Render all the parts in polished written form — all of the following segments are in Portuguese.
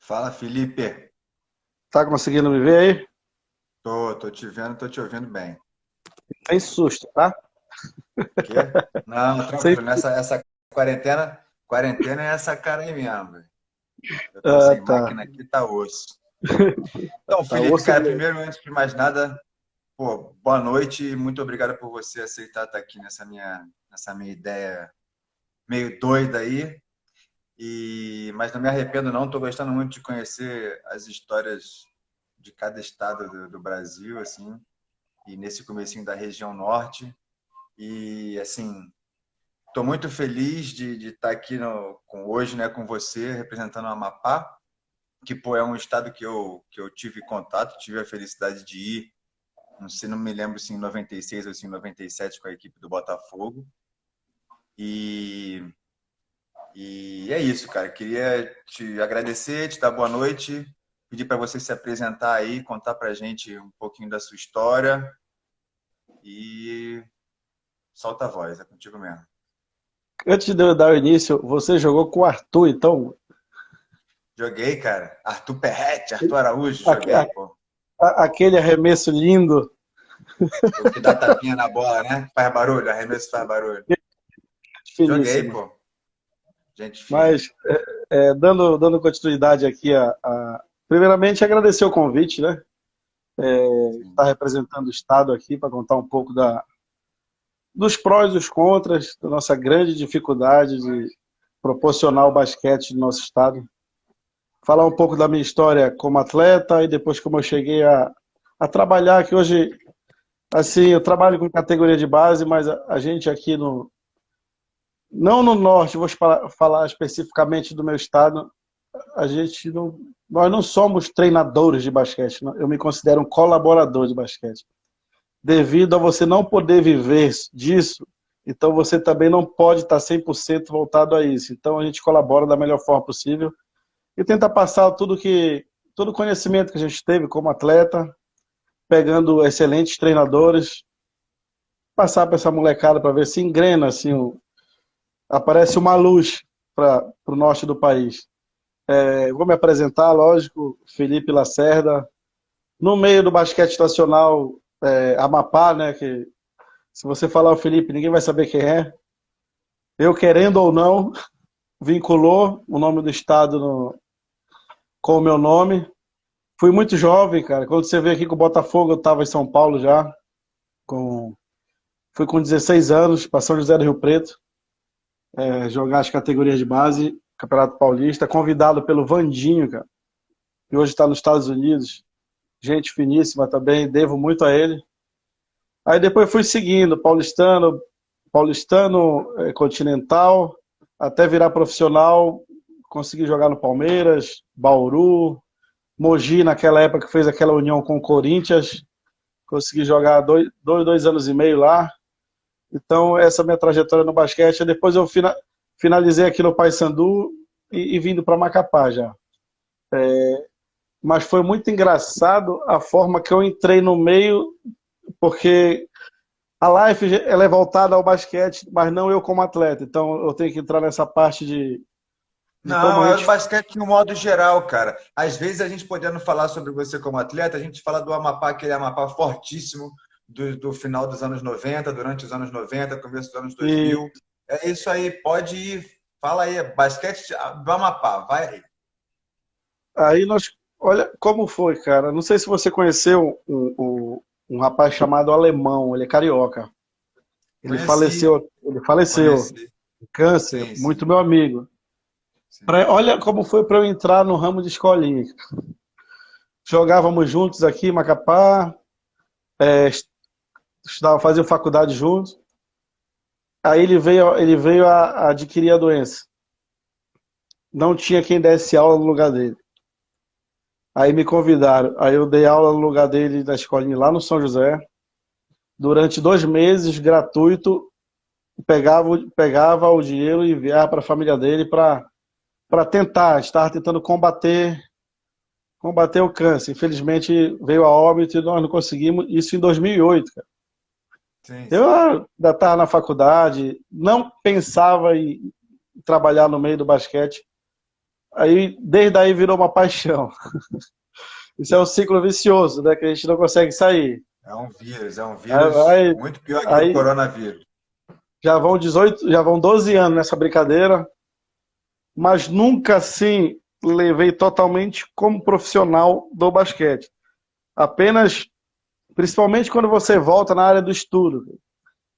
Fala, Felipe. Tá conseguindo me ver aí? Tô te vendo, tô te ouvindo bem. Sem susto, tá? Quê? Não, Sem... tranquilo. Essa quarentena é essa cara aí mesmo, velho. Eu tô Ah, sem tá. máquina aqui, tá osso. Então, Tá, Felipe, osso cara, mesmo. primeiro, antes de mais nada, pô, boa noite e muito obrigado por você aceitar estar aqui nessa minha ideia meio doida aí. Mas não me arrependo não, tô gostando muito de conhecer as histórias de cada estado do Brasil, assim, e nesse comecinho da região norte. E assim, estou muito feliz de estar aqui hoje, né, com você, representando o Amapá, que pô, é um estado que eu tive contato, tive a felicidade de ir, não sei, não me lembro se em 96 ou se em 97 com a equipe do Botafogo. E, e é isso, cara. Queria te agradecer, te dar boa noite, pedir para você se apresentar aí, contar para a gente um pouquinho da sua história e solta a voz, é contigo mesmo. Antes de eu dar o início, você jogou com o Arthur, então? Joguei, cara. Arthur Perrete, Arthur Araújo, Aque- joguei, pô. Aquele arremesso lindo. O que dá tapinha na bola, né? Faz barulho, arremesso faz barulho. Joguei, Finíssimo. pô. Gente fina. Mas, dando continuidade aqui, primeiramente agradecer o convite, né? Sim. Estar representando o Estado aqui para contar um pouco dos prós e dos contras, da nossa grande dificuldade de proporcionar o basquete no nosso Estado. Falar um pouco da minha história como atleta e depois como eu cheguei a trabalhar, que hoje, assim, eu trabalho com categoria de base, mas a gente aqui não no norte, vou falar especificamente do meu estado, a gente não, nós não somos treinadores de basquete, eu me considero um colaborador de basquete. Devido a você não poder viver disso, então você também não pode estar 100% voltado a isso. Então a gente colabora da melhor forma possível e tenta passar todo o conhecimento que a gente teve como atleta, pegando excelentes treinadores, passar para essa molecada para ver se engrena, assim, aparece uma luz para o norte do país. Vou me apresentar, lógico, Felipe Lacerda, no meio do basquete nacional, Amapá, né, que se você falar o Felipe, ninguém vai saber quem é. Eu, querendo ou não, vinculou o nome do estado com o meu nome. Fui muito jovem, cara. Quando você veio aqui com o Botafogo, eu estava em São Paulo já. Com, fui com 16 anos, para São José do Rio Preto, jogar as categorias de base, Campeonato Paulista, convidado pelo Vandinho, cara, que hoje está nos Estados Unidos. Gente finíssima também, devo muito a ele. Aí depois fui seguindo, paulistano, continental, até virar profissional, consegui jogar no Palmeiras, Bauru, Mogi, naquela época que fez aquela união com o Corinthians, consegui jogar dois anos e meio lá. Então, essa é a minha trajetória no basquete. Depois eu finalizei aqui no Paysandu e vindo para Macapá já. Mas foi muito engraçado a forma que eu entrei no meio, porque a Life ela é voltada ao basquete, mas não eu como atleta. Então, eu tenho que entrar nessa parte de como Não, a é o gente... basquete no modo geral, cara. Às vezes a gente podendo falar sobre você como atleta, a gente fala do Amapá, aquele Amapá fortíssimo do final dos anos 90, durante os anos 90, começo dos anos E 2000. É isso aí, pode ir. Fala aí, basquete do Amapá, vai aí. aí nós... Olha como foi, cara. Não sei se você conheceu um rapaz chamado Alemão, ele é carioca. Conheci, Ele faleceu, conheci. câncer, Sim, muito sim, meu amigo. sim. Olha como foi para eu entrar no ramo de escolinha. Jogávamos juntos aqui em Macapá, estudava, fazia faculdade juntos. Aí ele veio a adquirir a doença. Não tinha quem desse aula no lugar dele. Aí me convidaram. Aí eu dei aula no lugar dele na escolinha lá no São José. Durante 2 meses, gratuito, pegava o dinheiro e enviava para a família dele para tentar, estar tentando combater o câncer. Infelizmente veio a óbito e nós não conseguimos. Isso em 2008, cara. Sim, Eu sim. ainda estava na faculdade, não pensava em trabalhar no meio do basquete. Aí, desde aí virou uma paixão. Isso é um ciclo vicioso, né? Que a gente não consegue sair. É um vírus Aí, muito pior que o aí coronavírus. já vão 12 anos nessa brincadeira, mas nunca assim levei totalmente como profissional do basquete. Apenas, principalmente quando você volta na área do estudo,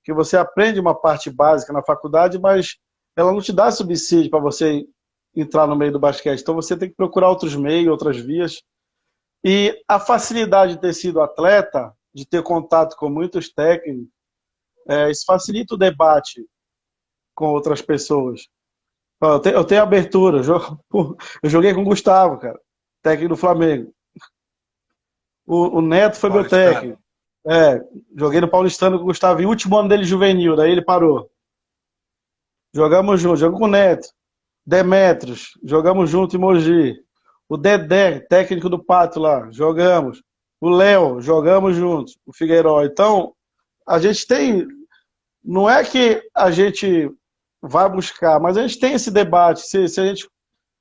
que você aprende uma parte básica na faculdade, mas ela não te dá subsídio para você entrar no meio do basquete. Então você tem que procurar outros meios, outras vias. E a facilidade de ter sido atleta, de ter contato com muitos técnicos, isso facilita o debate com outras pessoas. Eu tenho abertura. Eu joguei com o Gustavo, cara, técnico do Flamengo. O Neto foi meu Paulistano. técnico. Joguei no Paulistano com o Gustavo. E o último ano dele juvenil, daí ele parou. Jogamos junto, jogamos com o Neto. Demetrios, jogamos junto em Mogi. O Dedé, técnico do Pato lá, jogamos. O Léo, jogamos juntos. O Figueiró. Então, a gente tem. Não é que a gente vai buscar, mas a gente tem esse debate. Se a gente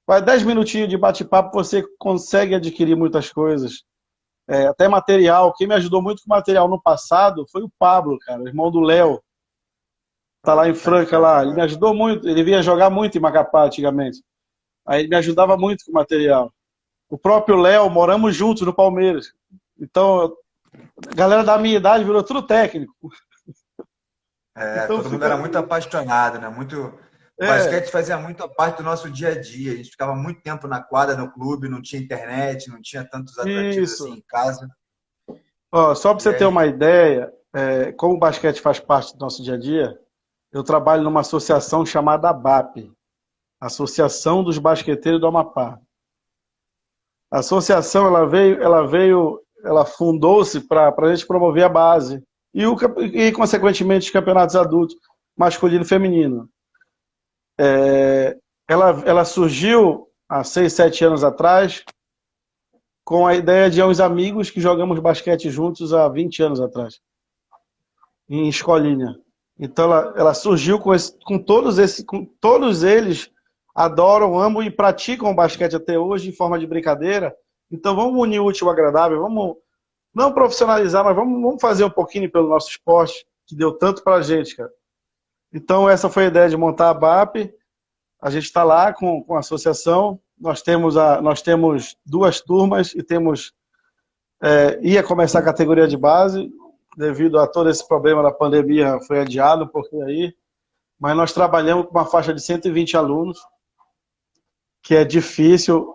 vai 10 minutinhos de bate-papo, você consegue adquirir muitas coisas. Até material. Quem me ajudou muito com material no passado foi o Pablo, cara, irmão do Léo. Tá lá em Franca lá. Ele me ajudou muito. Ele vinha jogar muito em Macapá antigamente. Aí ele me ajudava muito com material. O próprio Léo, moramos juntos no Palmeiras. Então, a galera da minha idade virou tudo técnico. Então Todo mundo era fica. muito apaixonado, né? Muito, o É, basquete fazia muito parte do nosso dia a dia. A gente ficava muito tempo na quadra, no clube, não tinha internet, não tinha tantos atrativos assim isso. em casa. Ó, só para E você ter aí, uma ideia, como o basquete faz parte do nosso dia a dia, eu trabalho numa associação chamada ABAP, Associação dos Basqueteiros do Amapá. A associação ela fundou-se para a gente promover a base e, consequentemente, os campeonatos adultos, masculino e feminino. Ela surgiu há 6, 7 anos atrás com a ideia de uns amigos que jogamos basquete juntos há 20 anos atrás, em escolinha. Então ela surgiu com todos eles adoram, amam e praticam o basquete até hoje em forma de brincadeira. Então vamos unir o útil ao agradável, vamos não profissionalizar, mas vamos fazer um pouquinho pelo nosso esporte, que deu tanto pra gente, cara. Então essa foi a ideia de montar a BAP. A gente está lá com a associação, nós temos 2 turmas e ia começar a categoria de base, devido a todo esse problema da pandemia, foi adiado um pouquinho aí, mas nós trabalhamos com uma faixa de 120 alunos, que é difícil,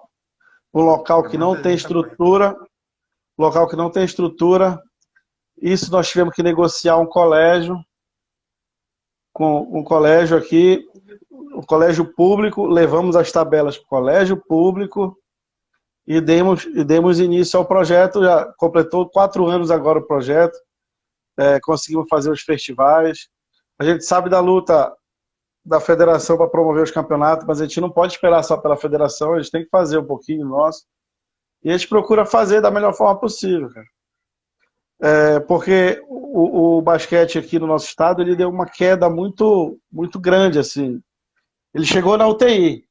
um local que não tem muita coisa. estrutura, isso nós tivemos que negociar com um colégio aqui, um colégio público, levamos as tabelas para o colégio público e demos início ao projeto, já completou 4 anos agora o projeto, conseguimos fazer os festivais. A gente sabe da luta da federação para promover os campeonatos, mas a gente não pode esperar só pela federação, a gente tem que fazer um pouquinho nosso. E a gente procura fazer da melhor forma possível, cara. Porque o basquete aqui no nosso estado, ele deu uma queda muito, muito grande, assim. Ele chegou na UTI.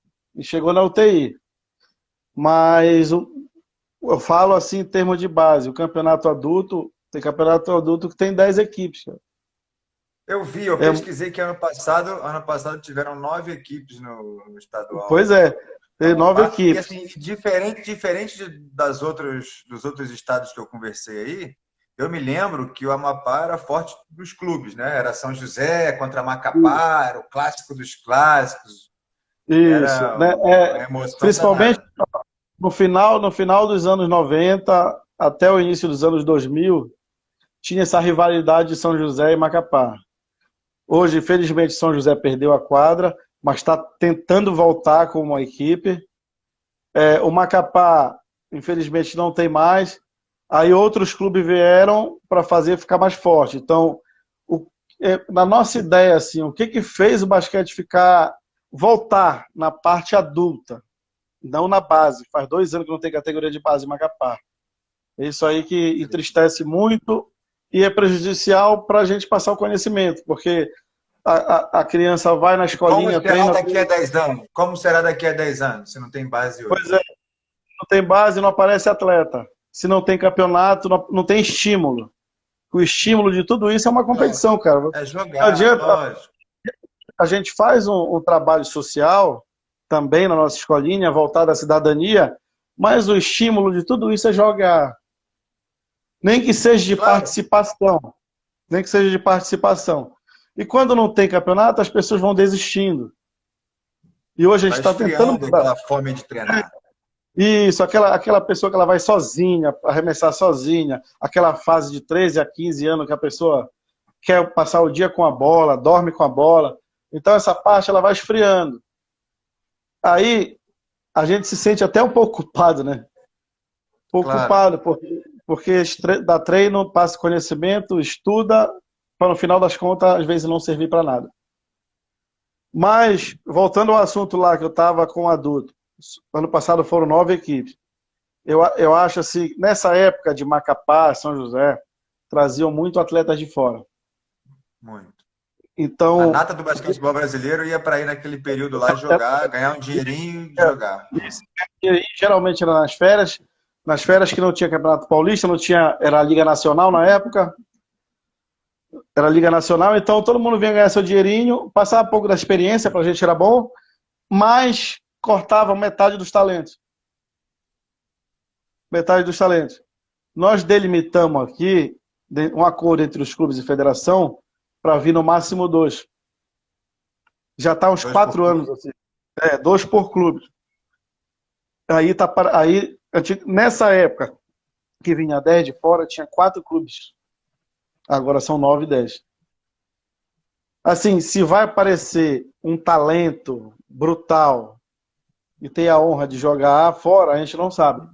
Mas eu falo assim em termos de base, o campeonato adulto, tem campeonato adulto que tem 10 equipes, cara. Eu É, pesquisei que ano passado tiveram 9 equipes no estadual. pois é, tem 9 E equipes. assim, diferente dos outros estados que eu conversei aí, eu me lembro que o Amapá era forte dos clubes, né? Era São José contra Macapá, era o clássico dos clássicos, Isso, era né? uma emoção Principalmente danada. no final dos anos 90 até o início dos anos 2000, tinha essa rivalidade de São José e Macapá. Hoje, infelizmente, São José perdeu a quadra, mas está tentando voltar com uma equipe. O Macapá, infelizmente, não tem mais. Aí outros clubes vieram para fazer ficar mais forte. Então, na nossa ideia, assim, o que fez o basquete voltar na parte adulta, não na base? Faz 2 anos que não tem categoria de base em Macapá. É isso aí que entristece muito e é prejudicial para a gente passar o conhecimento, porque A criança vai na Como escolinha, será treina. daqui a 10 anos? Como será daqui a 10 anos, se não tem base hoje? Pois é, não tem base, não aparece atleta. Se não tem campeonato, não tem estímulo. O estímulo de tudo isso é uma competição, cara. Não É jogar, adianta. lógico. A gente faz um trabalho social também na nossa escolinha, voltado à cidadania, mas o estímulo de tudo isso é jogar. Nem que seja de Claro, participação. Nem que seja de participação. E quando não tem campeonato, as pessoas vão desistindo. E hoje a gente vai está tentando esfriando mudar. aquela fome de treinar. Isso, aquela pessoa que ela vai sozinha, arremessar sozinha, aquela fase de 13 a 15 anos que a pessoa quer passar o dia com a bola, dorme com a bola. Então essa parte ela vai esfriando. Aí a gente se sente até um pouco culpado, né? Um pouco Claro. culpado, porque dá treino, passa conhecimento, estuda, para no final das contas, às vezes não servir para nada. Mas, voltando ao assunto lá que eu estava com o adulto, ano passado foram 9 equipes. Eu acho assim, nessa época de Macapá, São José, traziam muito atletas de fora. Muito. A Então, nata do basquetebol brasileiro ia para ir naquele período lá jogar, ganhar um dinheirinho e jogar. e geralmente era nas férias que não tinha Campeonato Paulista, não tinha, era a Liga Nacional na época, era a Liga Nacional, então todo mundo vinha ganhar seu dinheirinho, passava um pouco da experiência, pra gente era bom, mas cortava metade dos talentos. Metade dos talentos. Nós delimitamos aqui um acordo entre os clubes e federação para vir no máximo 2. Já está uns Dois por 4 anos clube. assim. 2 por clube. Nessa época que vinha 10 de fora, tinha 4 clubes. Agora são 9 e 10. Assim, se vai aparecer um talento brutal e tem a honra de jogar fora, a gente não sabe.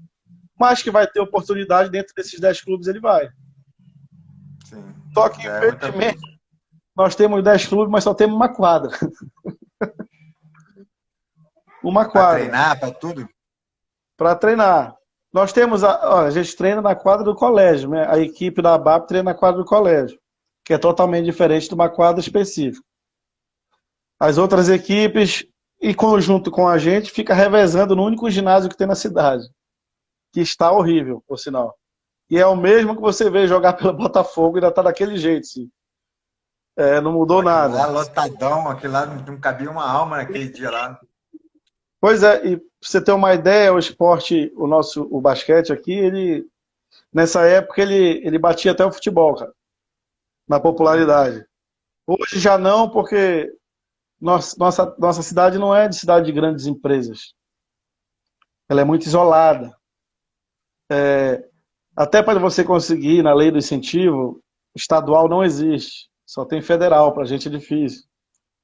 Mas que vai ter oportunidade dentro desses 10 clubes, ele vai. Sim. Só que, Já é muita infelizmente, coisa. nós temos 10 clubes, mas só temos uma quadra. Uma Para quadra treinar, para tudo? para treinar. Nós temos, a gente treina na quadra do colégio, né? A equipe da ABAP treina na quadra do colégio, que é totalmente diferente de uma quadra específica. As outras equipes, em conjunto com a gente, fica revezando no único ginásio que tem na cidade, que está horrível, por sinal. E é o mesmo que você vê jogar pelo Botafogo e ainda está daquele jeito, sim. Não Pô, mudou aquilo lá nada. lotadão, aquilo lá não cabia uma alma naquele dia lá. Pois é, e pra você ter uma ideia, o esporte, o basquete aqui, nessa época ele batia até o futebol, cara, na popularidade. Hoje já não, porque nossa cidade não é de cidade de grandes empresas. Ela é muito isolada. Até para você conseguir, na lei do incentivo, estadual não existe. Só tem federal, para a gente é difícil.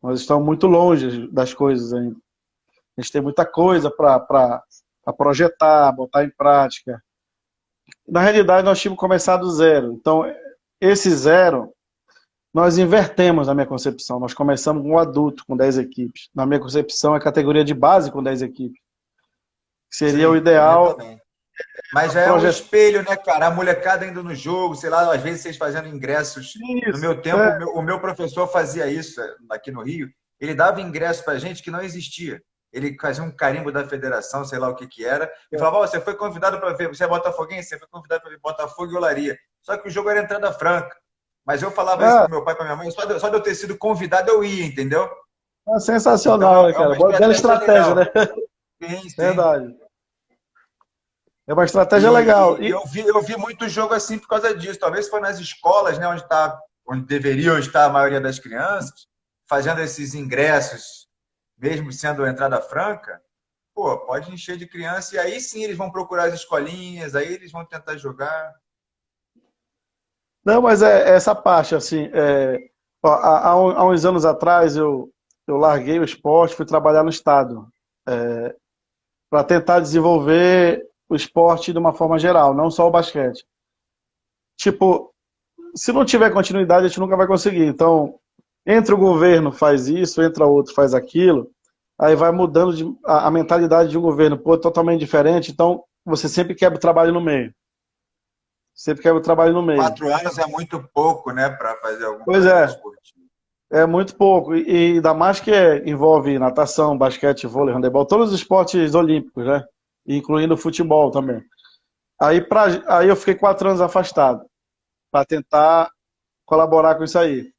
Nós estamos muito longe das coisas ainda. A gente tem muita coisa para projetar, botar em prática. Na realidade, nós tínhamos começado do zero. Então, esse zero, nós invertemos na minha concepção. Nós começamos com um adulto, com 10 equipes. Na minha concepção, é categoria de base com 10 equipes. Seria o Sim, na minha ideal. também. Mas já é o Projetar espelho, né, cara? A molecada indo no jogo, sei lá, às vezes vocês fazendo ingressos. No isso. meu tempo, o meu professor fazia isso aqui no Rio. Ele dava ingresso pra gente que não existia. Ele fazia um carimbo da federação, sei lá o que que era, e falava: "Ó, você foi convidado para ver, você é botafoguense, você foi convidado para ver Botafogo e Olaria." Só que o jogo era entrada franca. Mas eu falava isso é, pro meu pai e pra minha mãe, só de eu ter sido convidado eu ia, entendeu? é Então sensacional, né, é cara? uma Bela estratégia estratégia, né? legal. Sim, sim. Verdade. É uma estratégia legal. E eu vi muito jogo assim por causa disso. Talvez foi nas escolas, né, onde deveriam estar a maioria das crianças, fazendo esses ingressos, mesmo sendo entrada franca. Pô, pode encher de criança e aí sim eles vão procurar as escolinhas, aí eles vão tentar jogar. Não, mas é essa parte, assim. Ó, há uns anos atrás eu larguei o esporte, fui trabalhar no Estado, para tentar desenvolver o esporte de uma forma geral, não só o basquete. Tipo, se não tiver continuidade, a gente nunca vai conseguir. Então, entre o governo faz isso, entra outro faz aquilo, aí vai mudando a mentalidade de um governo, pô, totalmente diferente, então você sempre quebra o trabalho no meio. Sempre quebra o trabalho no meio. 4 anos é muito pouco, né, para fazer algum Pois projeto é. esportivo. É muito pouco. E ainda mais que envolve natação, basquete, vôlei, handebol, todos os esportes olímpicos, né? Incluindo o futebol também. Aí eu fiquei 4 anos afastado para tentar colaborar com isso aí.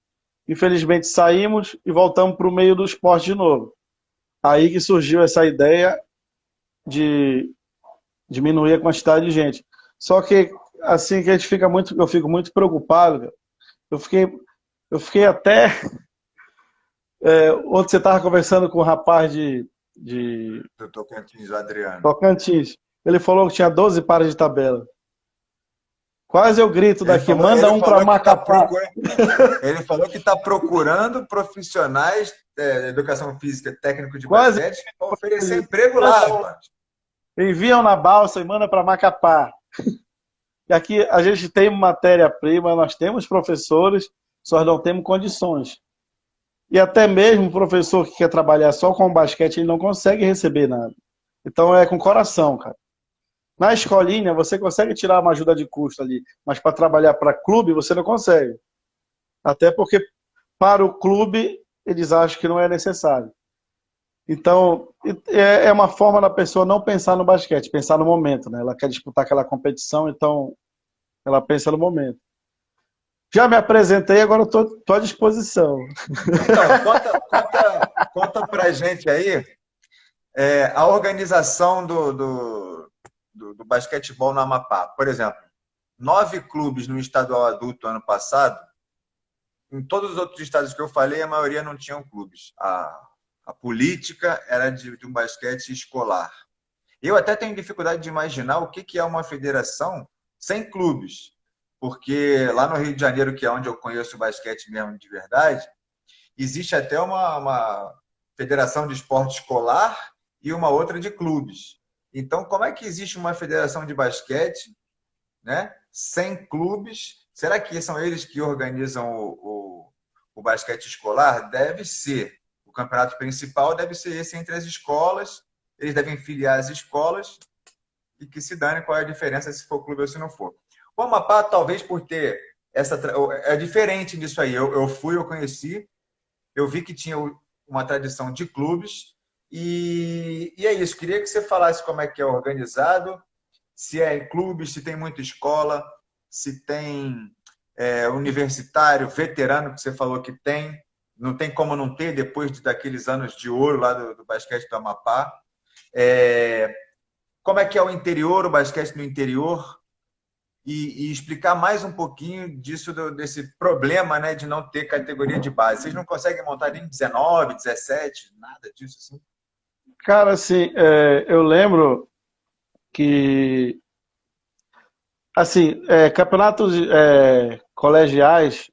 Infelizmente saímos e voltamos para o meio do esporte de novo. Aí que surgiu essa ideia de diminuir a quantidade de gente. Só que assim que a gente fica muito, eu fico muito preocupado. Eu fiquei, eu fiquei até ontem você estava conversando com um rapaz de Do Tocantins, o Adriano. Tocantins. Ele falou que tinha 12 pares de tabela. Quase eu grito Ele daqui, falou, manda ele um para falou que está Macapá. procurando, ele falou que está procurando profissionais de educação física, técnico de Quase basquete, para oferecer emprego lá, rapaz. enviam na balsa e manda para Macapá. E aqui a gente tem matéria-prima, nós temos professores, só não temos condições. E até mesmo o professor que quer trabalhar só com basquete, ele não consegue receber nada. Então é com coração, cara. Na escolinha, você consegue tirar uma ajuda de custo ali, mas para trabalhar para clube, você não consegue. Até porque para o clube, eles acham que não é necessário. Então, é uma forma da pessoa não pensar no basquete, pensar no momento, né? Ela quer disputar aquela competição, então ela pensa no momento. Já me apresentei, agora estou à disposição. Então, conta pra gente aí a organização do basquetebol no Amapá. Por exemplo, 9 clubes no estadual adulto ano passado. Em todos os outros estados que eu falei, a maioria não tinham clubes. A política era de um basquete escolar. Eu até tenho dificuldade de imaginar o que é uma federação sem clubes. Porque lá no Rio de Janeiro, que é onde eu conheço o basquete mesmo de verdade, existe até uma federação de esporte escolar e uma outra de clubes. Então, como é que existe uma federação de basquete, né, sem clubes? Será que são eles que organizam o basquete escolar? Deve ser. O campeonato principal deve ser esse entre as escolas. Eles devem filiar as escolas e que se dane qual é a diferença se for clube ou se não for. O Amapá, talvez por ter essa... É diferente nisso aí. Eu fui, eu conheci, eu vi que tinha uma tradição de clubes e é isso. Queria que você falasse como é que é organizado, se é em clubes, se tem muita escola, se tem universitário, veterano, que você falou que tem. Não tem como não ter depois daqueles anos de ouro lá do basquete do Amapá. Como é que é o interior, o basquete no interior? E explicar mais um pouquinho desse problema, né, de não ter categoria de base. Vocês não conseguem montar nem 19, 17, nada disso assim? Cara, assim, eu lembro que, assim, campeonatos colegiais,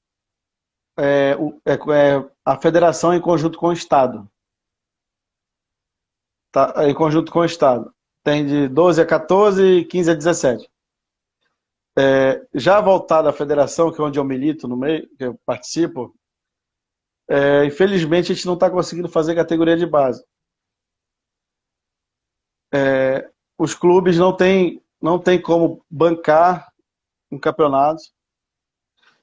a federação é em conjunto com o Estado. Tá? Em conjunto com o Estado. Tem de 12 a 14 e 15 a 17. Já voltado à federação, que é onde eu milito no meio, que eu participo, infelizmente a gente não está conseguindo fazer categoria de base. Os clubes não tem como bancar um campeonato.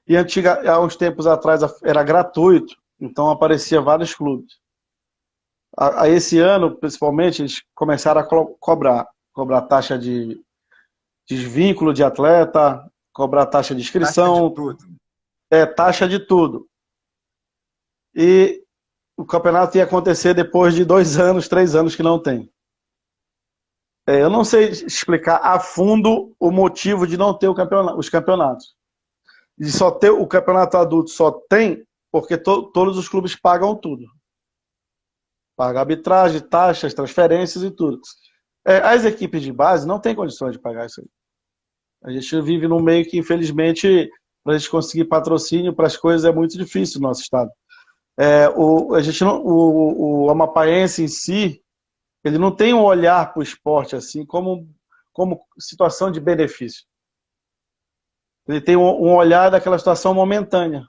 E há uns tempos atrás era gratuito, então aparecia vários clubes. A esse ano, principalmente, eles começaram a cobrar taxa de desvínculo de atleta, cobrar taxa de inscrição, Taxa de tudo. Taxa de tudo. E o campeonato ia acontecer depois de 2 anos, 3 anos que não tem. Eu não sei explicar a fundo o motivo de não ter os campeonatos. De só ter o campeonato adulto só tem porque todos os clubes pagam tudo. Paga arbitragem, taxas, transferências e tudo. As equipes de base não têm condições de pagar isso aí. A gente vive num meio que, infelizmente, para a gente conseguir patrocínio para as coisas é muito difícil no nosso estado. O amapaense em si, ele não tem um olhar para o esporte assim como situação de benefício. Ele tem um olhar daquela situação momentânea.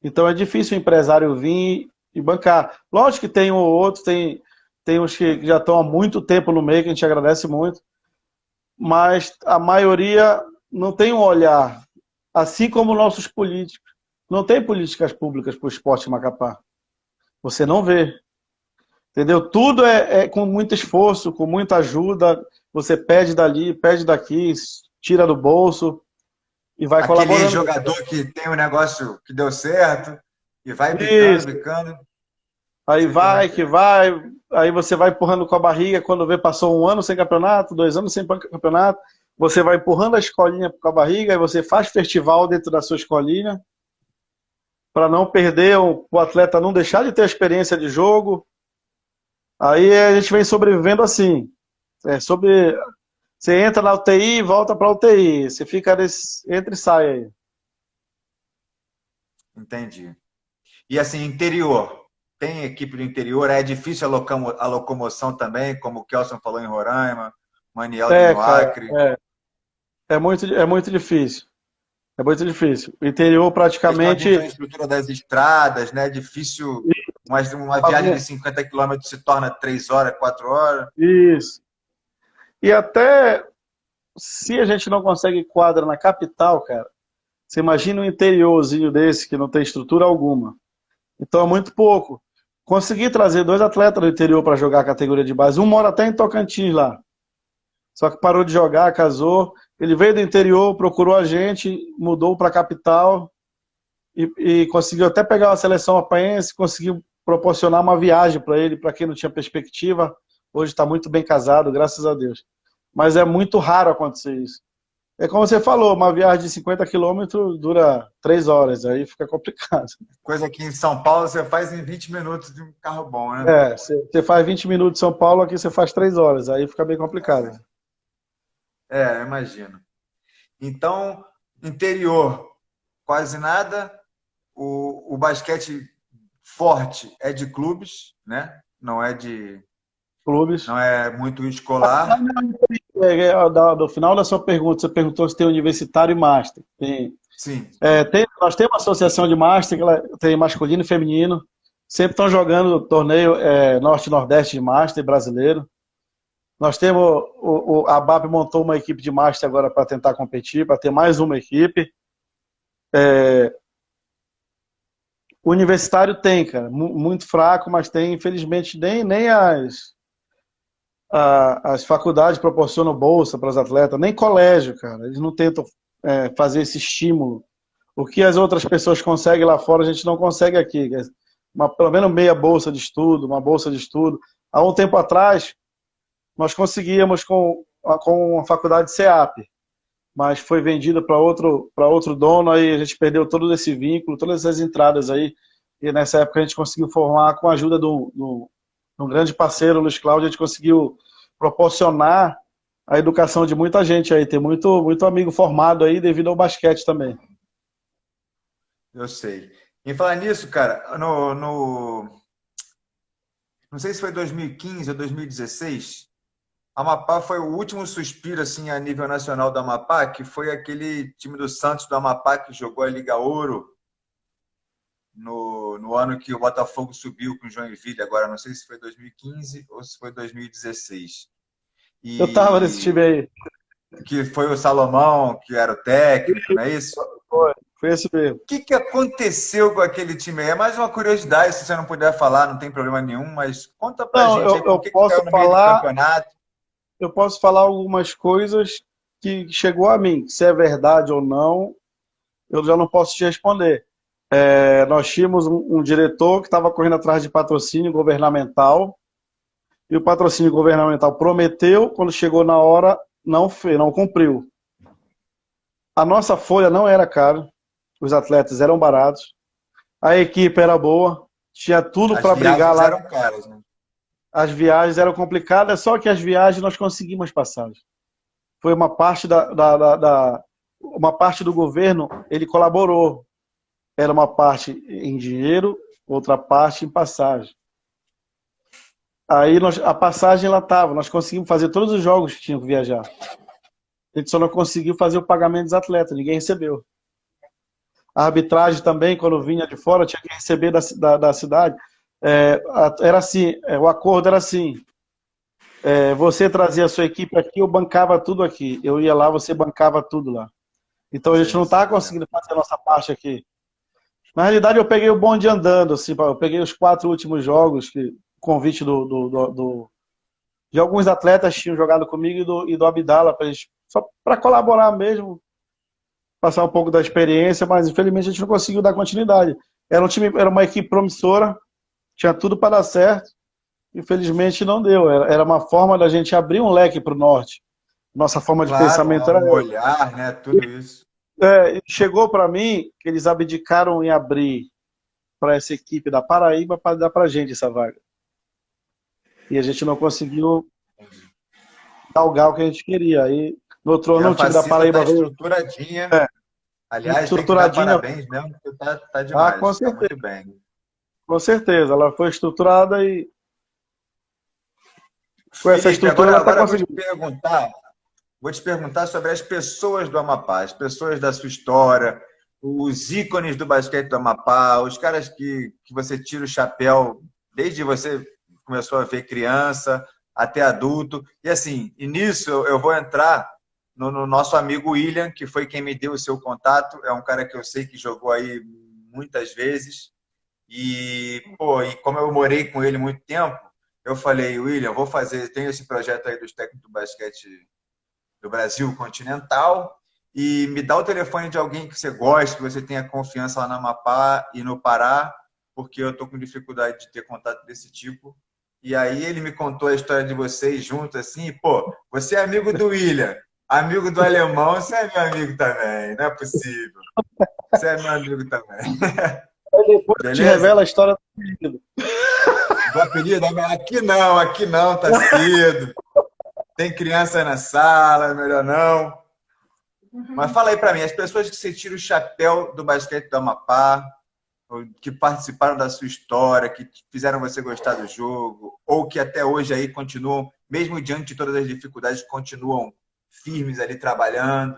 Então é difícil o empresário vir e bancar. Lógico que tem um ou outro, tem uns que já estão há muito tempo no meio, que a gente agradece muito, mas a maioria não tem um olhar, assim como nossos políticos. Não tem políticas públicas para o esporte em Macapá. Você não vê. Entendeu? Tudo é com muito esforço, com muita ajuda. Você pede dali, pede daqui, tira do bolso e vai Aquele colaborando. jogador que tem um negócio que deu certo e vai bicando, Isso. bicando. Aí Sei como é vai, que que é. vai. Aí você vai empurrando com a barriga. Quando vê, passou um ano sem campeonato, 2 anos sem campeonato. Você vai empurrando a escolinha com a barriga. Aí você faz festival dentro da sua escolinha para não perder, o atleta não deixar de ter a experiência de jogo. Aí a gente vem sobrevivendo assim. Sobre, você entra na UTI e volta para a UTI. Você fica entra e sai aí. Entendi. E assim, interior. Tem equipe do interior? É difícil a locomoção também, como o Kelson falou em Roraima, Maniel É, no cara, Acre. é muito difícil. É muito difícil. O interior Questão de praticamente. infraestrutura das estradas, né? Difícil. Uma viagem de 50 quilômetros se torna 3 horas, 4 horas. Isso. E até se a gente não consegue quadra na capital, cara, você imagina um interiorzinho desse que não tem estrutura alguma. Então é muito pouco. Consegui trazer 2 atletas do interior para jogar a categoria de base. Um mora até em Tocantins lá. Só que parou de jogar, casou. Ele veio do interior, procurou a gente, mudou para a capital e conseguiu até pegar uma seleção apaense, conseguiu proporcionar uma viagem para ele, para quem não tinha perspectiva. Hoje está muito bem casado, graças a Deus. Mas é muito raro acontecer isso. É como você falou, uma viagem de 50 quilômetros dura 3 horas, aí fica complicado. Coisa que em São Paulo você faz em 20 minutos de um carro bom, né? Você faz 20 minutos de São Paulo, aqui você faz 3 horas, aí fica bem complicado. Eu imagino. Então, interior, quase nada. O basquete forte é de clubes, né? Clubes. Não é muito escolar. Do final da sua pergunta, você perguntou se tem universitário e master. Tem, Sim. nós temos uma associação de master, que ela tem masculino e feminino. Sempre estão jogando torneio Norte-Nordeste de master brasileiro. Nós temos, a BAP montou uma equipe de master agora para tentar competir, para ter mais uma equipe. O universitário tem, cara, muito fraco, mas tem, infelizmente, nem as faculdades proporcionam bolsa para os atletas, nem colégio, cara. Eles não tentam fazer esse estímulo. O que as outras pessoas conseguem lá fora, a gente não consegue aqui. Pelo menos meia bolsa de estudo, uma bolsa de estudo. Há um tempo atrás, nós conseguíamos com a faculdade CEAP, mas foi vendida para outro dono, aí a gente perdeu todo esse vínculo, todas essas entradas aí. E nessa época a gente conseguiu formar, com a ajuda de um grande parceiro, Luiz Cláudio, a gente conseguiu proporcionar a educação de muita gente aí. Tem muito amigo formado aí devido ao basquete também. Eu sei. Em falar nisso, cara, não sei se foi 2015 ou 2016, Amapá foi o último suspiro assim a nível nacional do Amapá, que foi aquele time do Santos do Amapá que jogou a Liga Ouro no ano que o Botafogo subiu com o Joinville. Agora, não sei se foi 2015 ou se foi 2016. Eu tava nesse time aí. Que foi o Salomão, que era o técnico, não é isso? Foi esse mesmo. O que aconteceu com aquele time aí? É mais uma curiosidade, se você não puder falar, não tem problema nenhum, mas conta pra gente aí por que caiu no meio do campeonato. Eu posso falar algumas coisas que chegou a mim. Se é verdade ou não, eu já não posso te responder. Nós tínhamos um diretor que estava correndo atrás de patrocínio governamental, e o patrocínio governamental prometeu, quando chegou na hora, não fez, não cumpriu. A nossa folha não era cara, os atletas eram baratos, a equipe era boa, tinha tudo para brigar lá. As viagens eram caras, né? As viagens eram complicadas, só que as viagens nós conseguimos passagem. Foi uma parte uma parte do governo, ele colaborou. Era uma parte em dinheiro, outra parte em passagem. Aí a passagem lá estava, nós conseguimos fazer todos os jogos que tinham que viajar. A gente só não conseguiu fazer o pagamento dos atletas, ninguém recebeu. A arbitragem também, quando vinha de fora, tinha que receber da cidade. Era assim, o acordo era assim. Você trazia a sua equipe aqui, eu bancava tudo aqui. Eu ia lá, você bancava tudo lá. Então a gente não estava conseguindo fazer a nossa parte aqui. Na realidade, eu peguei o bonde andando, assim, eu peguei os 4 últimos jogos, convite de alguns atletas que tinham jogado comigo e do Abdala, só para colaborar mesmo, passar um pouco da experiência, mas infelizmente a gente não conseguiu dar continuidade. Era uma equipe promissora, tinha tudo para dar certo, infelizmente não deu. Era uma forma da gente abrir um leque para o norte. Nossa forma de Claro, pensamento era um olhar, né? Tudo isso. chegou para mim que eles abdicaram em abrir para essa equipe da Paraíba para dar para a gente essa vaga. E a gente não conseguiu galgar o que a gente queria. Aí, no outro E ano, a o time da Facita tá Paraíba veio estruturadinha. Aliás, tem que dar estruturadinha. parabéns mesmo, porque tá Ah, com demais, tá certeza, muito bem. com certeza. Ela foi estruturada e com essa Felipe, estrutura agora, ela está agora conseguindo. vou te perguntar sobre as pessoas do Amapá, as pessoas da sua história, os ícones do basquete do Amapá, os caras que você tira o chapéu desde você começou a ver criança até adulto. E assim, e nisso eu vou entrar no nosso amigo William, que foi quem me deu o seu contato. É um cara que eu sei que jogou aí muitas vezes. E, pô, e como eu morei com ele muito tempo, eu falei, William, vou fazer, tenho esse projeto aí dos técnicos do basquete do Brasil continental, e me dá o telefone de alguém que você gosta, que você tenha confiança lá no Amapá e no Pará, porque eu estou com dificuldade de ter contato desse tipo. E aí ele me contou a história de vocês juntos, assim, pô, você é amigo do William, amigo do alemão, você é meu amigo também, não é possível. Você é meu amigo também. Aí depois eu te Beleza? revela a história do menino. Do apelido? Aqui não, tá cedo. Tem criança na sala, melhor não. Mas fala aí para mim, as pessoas que você tira o chapéu do basquete do Amapá, que participaram da sua história, que fizeram você gostar do jogo, ou que até hoje aí continuam, mesmo diante de todas as dificuldades, continuam firmes ali trabalhando.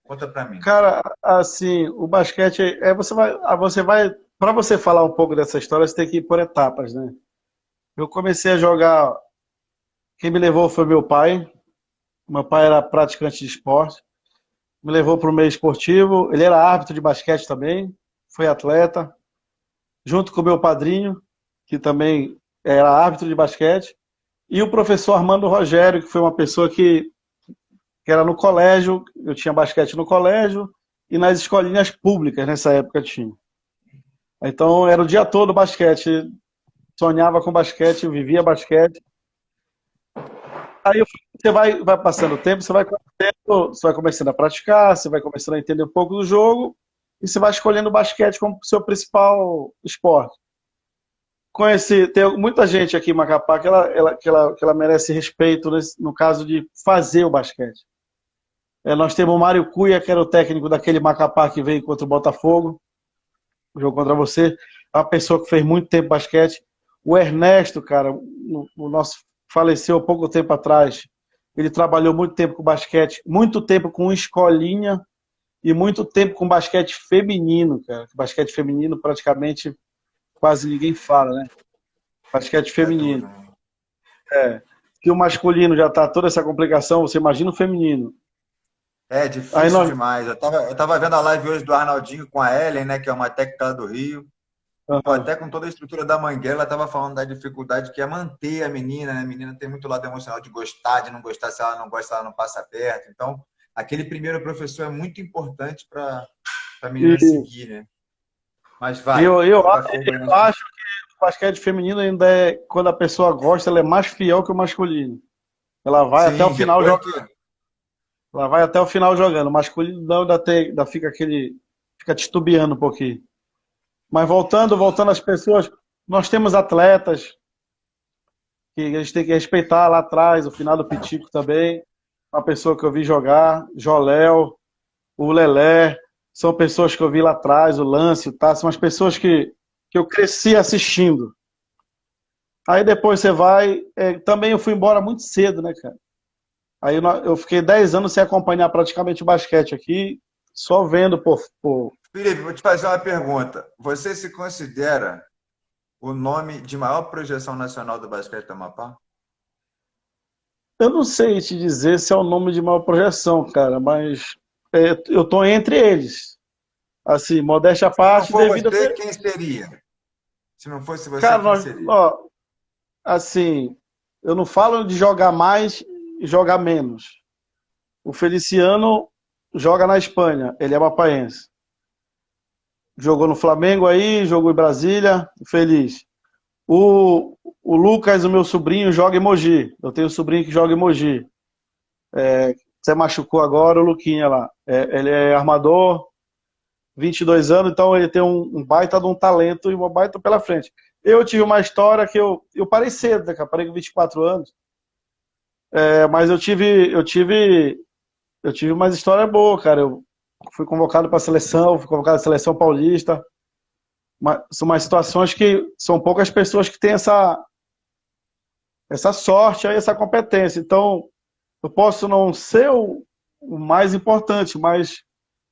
Conta para mim. Cara, assim, o basquete você vai para você falar um pouco dessa história, você tem que ir por etapas, né? Eu comecei a jogar, quem me levou foi meu pai. Meu pai era praticante de esporte, me levou para o meio esportivo. Ele era árbitro de basquete também, foi atleta, junto com o meu padrinho, que também era árbitro de basquete, e o professor Armando Rogério, que foi uma pessoa que era no colégio. Eu tinha basquete no colégio e nas escolinhas públicas nessa época tinha. Então era o dia todo basquete, sonhava com basquete, vivia basquete. Aí você vai passando o tempo, você vai começando a praticar, você vai começando a entender um pouco do jogo e você vai escolhendo o basquete como seu principal esporte. Tem muita gente aqui em Macapá que ela merece respeito no caso de fazer o basquete. Nós temos o Mário Cuia, que era o técnico daquele Macapá que veio contra o Botafogo, o jogo contra você, é uma pessoa que fez muito tempo basquete. O Ernesto, cara, o nosso faleceu há pouco tempo atrás. Ele trabalhou muito tempo com basquete, muito tempo com escolinha e muito tempo com basquete feminino, cara. Basquete feminino praticamente quase ninguém fala, né? Basquete É duro, feminino. né? Que o masculino já tá toda essa complicação, você imagina o feminino. É Aí difícil nós. demais. Eu tava vendo a live hoje do Arnaldinho com a Ellen, né, que é uma técnica lá do Rio. E, pô, Aham. até com toda a estrutura da Mangueira, ela estava falando da dificuldade que é manter a menina, né? A menina tem muito lado emocional de gostar, de não gostar, se ela não gosta, ela não passa perto. Então, aquele primeiro professor é muito importante para a menina E seguir, né? Mas vai, eu, eu, toca fogo aí eu nas coisas. acho que o basquete feminino ainda quando a pessoa gosta, ela é mais fiel que o masculino. Ela vai até o Sim, final depois jogando. que. Ela vai até o final jogando. O masculino não, ainda fica titubeando um pouquinho. Mas voltando às pessoas, nós temos atletas que a gente tem que respeitar lá atrás, o final do Pitico também, uma pessoa que eu vi jogar, Joléu, o Lelé, são pessoas que eu vi lá atrás, o Lance, o Tassi, são as pessoas que eu cresci assistindo. Aí depois você vai. Também eu fui embora muito cedo, né, cara? Aí eu fiquei 10 anos sem acompanhar praticamente o basquete aqui, só vendo por. Felipe, vou te fazer uma pergunta. Você se considera o nome de maior projeção nacional do basquete do Amapá? Eu não sei te dizer se é o nome de maior projeção, cara, mas eu tô entre eles. Assim, modéstia à Se não parte, for devido a você, ter... quem seria? Se não fosse você, Cara, quem seria? assim, eu não falo de jogar mais e jogar menos. O Feliciano joga na Espanha, ele é mapaense. Jogou no Flamengo aí, jogou em Brasília, feliz. O Lucas, o meu sobrinho, joga em Mogi. Eu tenho um sobrinho que joga em Mogi. Você machucou agora, o Luquinha lá. Ele é armador, 22 anos, então ele tem um baita de um talento e uma baita pela frente. Eu tive uma história que eu parei cedo, né, cara? Parei com 24 anos. Mas eu tive uma história boa, cara. Eu fui convocado para a seleção, fui convocado à seleção paulista. São umas situações que são poucas pessoas que têm essa sorte, aí, essa competência. Então, eu posso não ser o mais importante, mas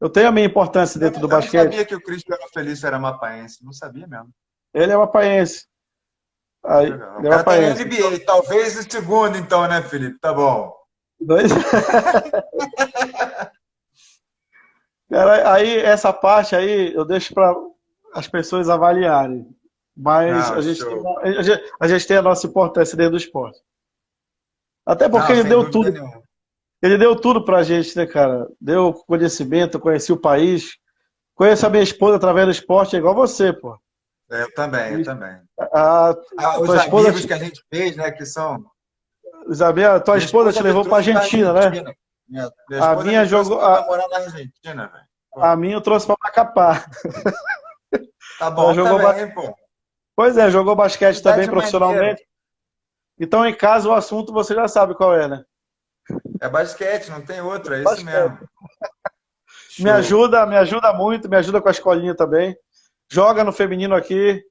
eu tenho a minha importância dentro do Eu não basquete. sabia que o Cristiano Felício era mapaense. Não sabia mesmo. Ele é mapaense. Aí, Legal. O ele é cara tá em mapaense. NBA. Talvez o segundo, então, né, Felipe? Tá bom. Dois... Cara, aí, essa parte aí, eu deixo para as pessoas avaliarem. Mas Não, show. a gente tem a nossa importância dentro do esporte. Até porque Não, ele sem deu dúvida tudo. nenhuma. Ele deu tudo pra gente, né, cara? Deu conhecimento, conheci o país. Conheço a minha esposa através do esporte, é igual você, pô. Eu também, eu também. A, Ah, a os tua esposa, amigos que a gente fez, né, que são. Isabel, a tua Minha esposa te esposa me levou pra trouxe para a Argentina, né? Argentina. Minha A esposa me minha trouxe jogou, para morar na Argentina, velho. Pô, a minha eu trouxe pra Macapá. tá Ela bom jogou, também, pô. pois é, jogou basquete também Cidade maneira. profissionalmente. Então, em casa, o assunto você já sabe qual é, né? É basquete, não tem outro, é isso Basquete. mesmo. Show. Me ajuda muito, me ajuda com a escolinha também. Joga no feminino aqui.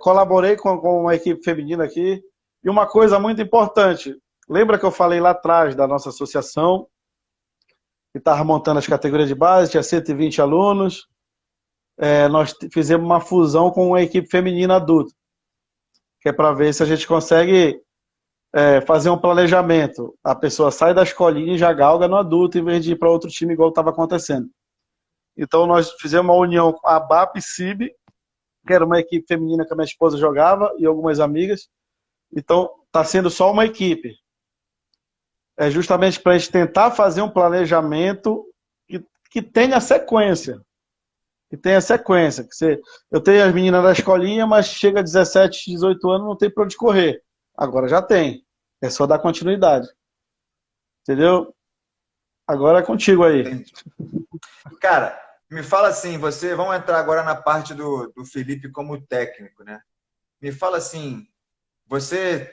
Colaborei com uma equipe feminina aqui. E uma coisa muito importante, lembra que eu falei lá atrás da nossa associação, que estava montando as categorias de base, tinha 120 alunos. Nós fizemos uma fusão com uma equipe feminina adulta, que é para ver se a gente consegue fazer um planejamento. A pessoa sai da escolinha e já galga no adulto, em vez de ir para outro time igual estava acontecendo. Então nós fizemos uma união com a BAP CIB, que era uma equipe feminina que a minha esposa jogava, e algumas amigas. Então está sendo só uma equipe. É justamente para a gente tentar fazer um planejamento que tenha sequência. Que tenha sequência. Eu tenho as meninas da escolinha, mas chega a 17, 18 anos, não tem para onde correr. Agora já tem. É só dar continuidade. Entendeu? Agora é contigo aí. Entendi. Cara, me fala assim, vamos entrar agora na parte do Felipe como técnico, né? Me fala assim, você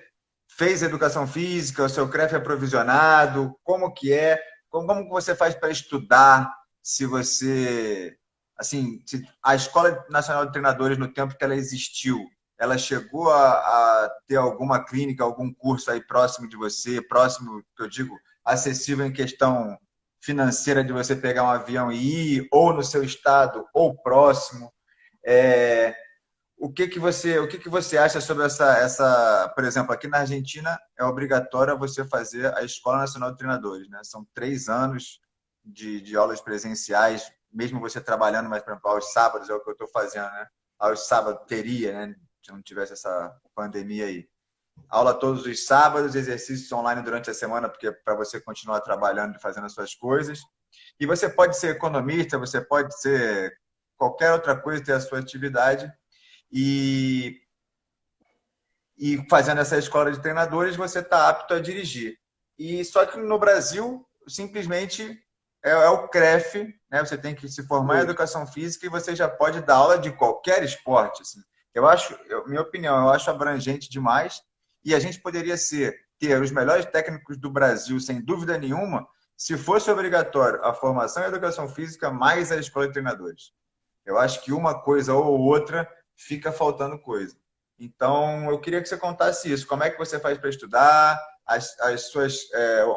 fez educação física, o seu CREF é provisionado, como que é? Como que você faz para estudar? Se você, assim, se a Escola Nacional de Treinadores, no tempo que ela existiu, ela chegou a ter alguma clínica, algum curso aí próximo de você, próximo, que eu digo, acessível em questão financeira de você pegar um avião e ir, ou no seu estado, ou próximo? É, o que que você acha sobre por exemplo, aqui na Argentina é obrigatório você fazer a Escola Nacional de Treinadores, né? São 3 anos de aulas presenciais, mesmo você trabalhando, mas, por exemplo, aos sábados é o que eu estou fazendo, né? Aos sábados teria, né? Se não tivesse essa pandemia aí. Aula todos os sábados, exercícios online durante a semana, porque para você continuar trabalhando e fazendo as suas coisas. E você pode ser economista, você pode ser qualquer outra coisa, ter a sua atividade. E, e fazendo essa escola de treinadores, você está apto a dirigir. E só que no Brasil, simplesmente é o CREF, né? Você tem que se formar em educação física e você já pode dar aula de qualquer esporte. Assim. Minha opinião, eu acho abrangente demais. E a gente poderia ter os melhores técnicos do Brasil, sem dúvida nenhuma, se fosse obrigatório a formação em educação física mais a escola de treinadores. Eu acho que uma coisa ou outra fica faltando coisa. Então, eu queria que você contasse isso. Como é que você faz para estudar?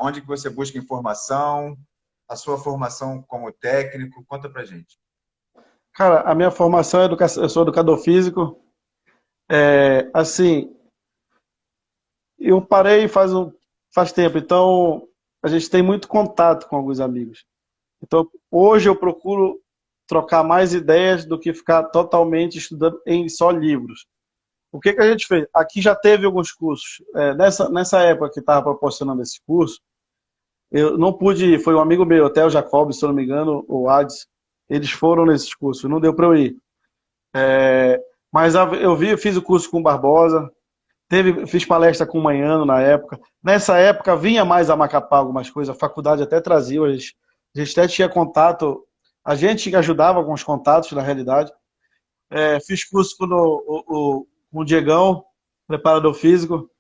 Onde que você busca informação? A sua formação como técnico? Conta pra gente. Cara, a minha formação é educação, eu sou educador físico. Assim, eu parei faz tempo, então a gente tem muito contato com alguns amigos. Então, hoje eu procuro trocar mais ideias do que ficar totalmente estudando em só livros. O que a gente fez? Aqui já teve alguns cursos. Nessa época que estava proporcionando esse curso, eu não pude ir. Foi um amigo meu, até o Jacob, se eu não me engano, o Ades. Eles foram nesses cursos, não deu para eu ir. Mas eu fiz o curso com o Barbosa, fiz palestra com o Manhano na época. Nessa época vinha mais a Macapá algumas coisas, a faculdade até trazia, a gente até tinha contato, a gente ajudava com os contatos, na realidade. Fiz curso com o Diegão, preparador físico,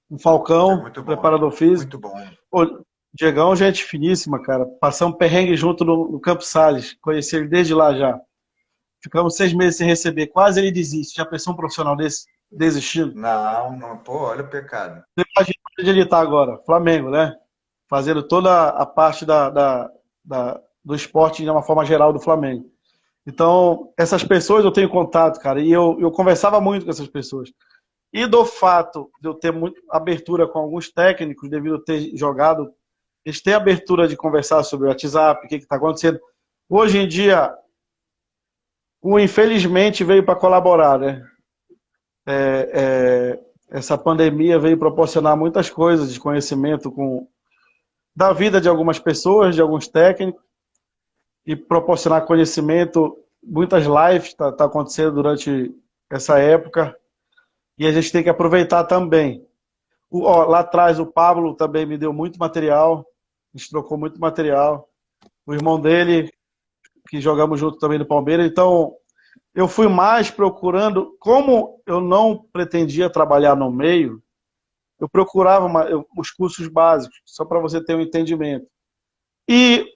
o Falcão, Muito bom, preparador físico. muito bom. Pô, Diegão, gente finíssima, cara. Passamos perrengue junto no Campos Sales, conheci ele desde lá já. Ficamos 6 meses sem receber, quase ele desiste. Já pensou um profissional desse desistindo? Não, pô, olha o pecado. Você imagina onde ele está agora, Flamengo, né? Fazendo toda a parte do esporte de uma forma geral do Flamengo. Então, essas pessoas eu tenho contato, cara, e eu conversava muito com essas pessoas. E do fato de eu ter muita abertura com alguns técnicos, devido a ter jogado, eles têm abertura de conversar sobre o WhatsApp, o que está acontecendo. Hoje em dia, o infelizmente veio para colaborar, né? Essa pandemia veio proporcionar muitas coisas de conhecimento da vida de algumas pessoas, de alguns técnicos, e proporcionar conhecimento. Muitas lives tá acontecendo durante essa época, e a gente tem que aproveitar também. Lá atrás o Pablo também me deu muito material, a gente trocou muito material. O irmão dele, que jogamos junto também no Palmeiras. Então, eu fui mais procurando, como eu não pretendia trabalhar no meio, eu procurava os cursos básicos, só para você ter um entendimento. E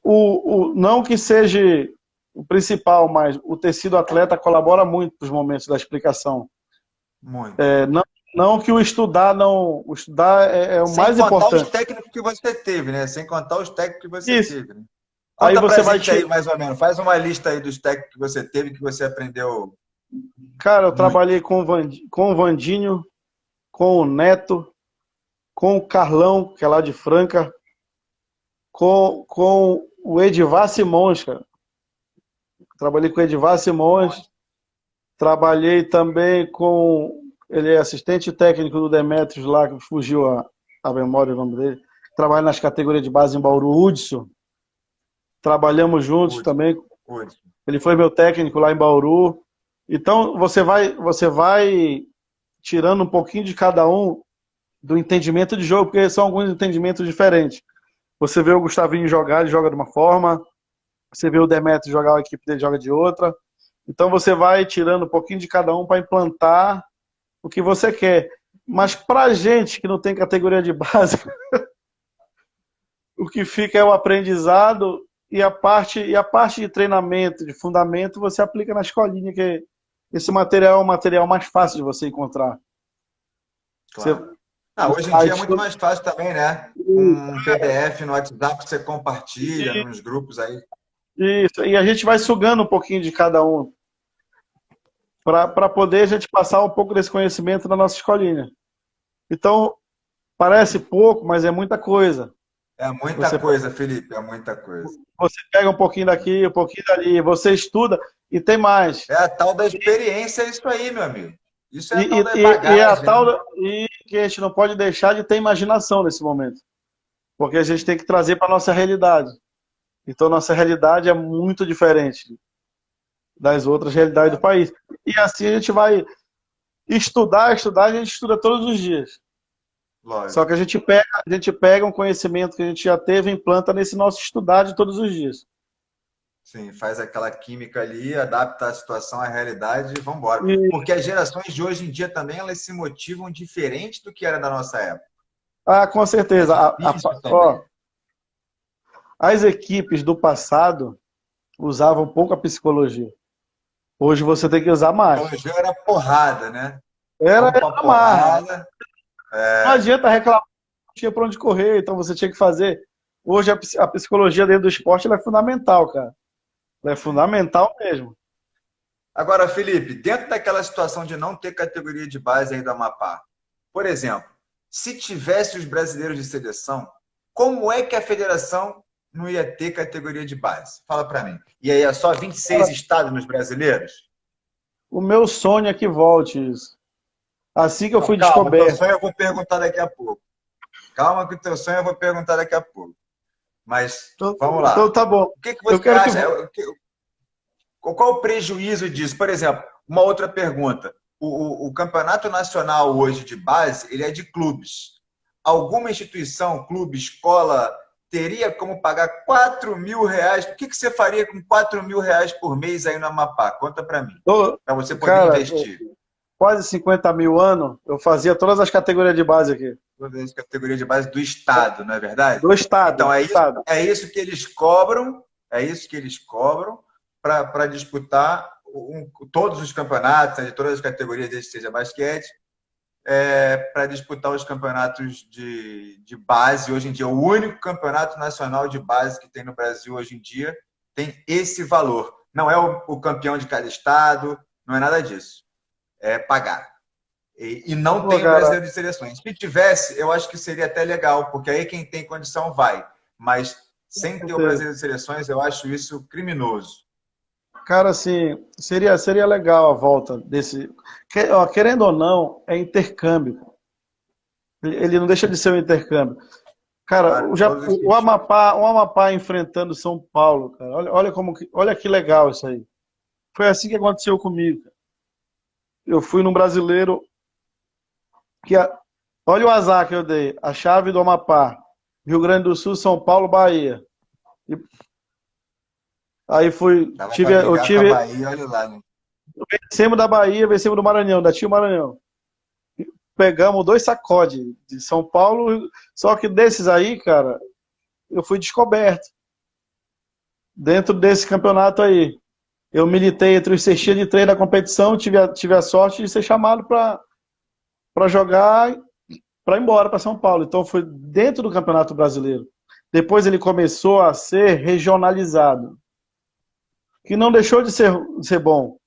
não que seja o principal, mas o tecido atleta colabora muito nos momentos da explicação. Muito. Não que o estudar não. O estudar é o mais importante. Sem contar os técnicos que você teve, né? Sem contar os técnicos que você teve. Né? Aí Conta você pra vai gente aí, mais ou menos. Faz uma lista aí dos técnicos que você teve, que você aprendeu. Cara, eu trabalhei com o Vandinho, com o Neto, com o Carlão, que é lá de Franca, com o Edivar Simões, cara. Trabalhei com o Edivar Simões. Trabalhei também com... Ele é assistente técnico do Demetrios lá, que fugiu a memória, o nome dele. Trabalha nas categorias de base em Bauru, Hudson. Trabalhamos juntos também. Ele foi meu técnico lá em Bauru. Então, você vai tirando um pouquinho de cada um do entendimento de jogo, porque são alguns entendimentos diferentes. Você vê o Gustavinho jogar, ele joga de uma forma. Você vê o Demetrios jogar, a equipe dele joga de outra. Então, você vai tirando um pouquinho de cada um para implantar o que você quer. Mas pra gente que não tem categoria de base, o que fica é o aprendizado e a parte de treinamento, de fundamento, você aplica na escolinha, que esse material é um material mais fácil de você encontrar. Claro. Hoje em dia é muito mais fácil também, né? Um PDF no WhatsApp que você compartilha nos grupos aí. Isso, e a gente vai sugando um pouquinho de cada um, para poder a gente passar um pouco desse conhecimento na nossa escolinha. Então, parece pouco, mas é muita coisa. É muita coisa, Felipe, é muita coisa. Você pega um pouquinho daqui, um pouquinho dali, você estuda e tem mais. É a tal da experiência, é isso aí, meu amigo. Isso é a tal da bagagem. E a tal e que a gente não pode deixar de ter imaginação nesse momento. Porque a gente tem que trazer para a nossa realidade. Então, nossa realidade é muito diferente das outras realidades do país. E assim a gente vai estudar, a gente estuda todos os dias. Lógico. Só que a gente pega um conhecimento que a gente já teve e implanta nesse nosso estudar de todos os dias. Sim, faz aquela química ali, adapta a situação à realidade e vamos embora. Porque as gerações de hoje em dia também, elas se motivam diferente do que era da nossa época. Ah, com certeza. As equipes do passado usavam pouco a psicologia. Hoje você tem que usar mais. Hoje era porrada, né? Era porrada. Não adianta reclamar, não tinha para onde correr, então você tinha que fazer. Hoje a psicologia dentro do esporte ela é fundamental, cara. Ela é fundamental mesmo. Agora, Felipe, dentro daquela situação de não ter categoria de base aí do Amapá, por exemplo, se tivesse os brasileiros de seleção, como é que a federação não ia ter categoria de base? Fala para mim. E aí é só 26 estados nos brasileiros? O meu sonho é que volte isso. Assim que eu Não, fui calma, teu descoberto. sonho eu vou perguntar daqui a pouco. Calma que o teu sonho eu vou perguntar daqui a pouco. Mas Então, vamos então lá. tá bom. O que que Eu você quero que acha? Qual o prejuízo disso? Por exemplo, uma outra pergunta. O campeonato nacional hoje de base, ele é de clubes. Alguma instituição, clube, escola, teria como pagar R$ 4.000? O que que você faria com R$ 4.000 por mês aí no Amapá? Conta para mim. Para você poder cara, investir. quase 50 mil anos, eu fazia todas as categorias de base aqui. Todas as categorias de base do Estado, não é verdade? Do estado, Então, do estado. é isso que eles cobram, é isso que eles cobram para disputar todos os campeonatos, né, de todas as categorias, desde que seja basquete, para disputar os campeonatos de base. Hoje em dia, o único campeonato nacional de base que tem no Brasil hoje em dia tem esse valor. Não é o campeão de cada estado, não é nada disso. É pagar. E não Pô, tem o cara, brasileiro de seleções. Se tivesse, eu acho que seria até legal, porque aí quem tem condição vai. Mas com sem ter o certeza. brasileiro de seleções, eu acho isso criminoso. Cara, assim, seria legal a volta desse. Ó, querendo ou não, é intercâmbio. Ele não deixa de ser um intercâmbio. Cara, Claro, em todos os sentidos. O Amapá enfrentando São Paulo, cara. Olha que legal isso aí. Foi assim que aconteceu comigo. Eu fui num brasileiro que olha o azar que eu dei. A chave do Amapá, Rio Grande do Sul, São Paulo, Bahia. E aí Dava para eu brigar com a tive Bahia, olha lá, né? vencemos da Bahia, vencemos do Maranhão, da Tio Maranhão. Pegamos 2 sacodes de São Paulo, só que desses aí, cara, eu fui descoberto dentro desse campeonato aí. Eu militei entre os cestinhas de três da competição, tive a sorte de ser chamado para jogar, para ir embora para São Paulo. Então foi dentro do Campeonato Brasileiro. Depois ele começou a ser regionalizado, que não deixou de ser bom.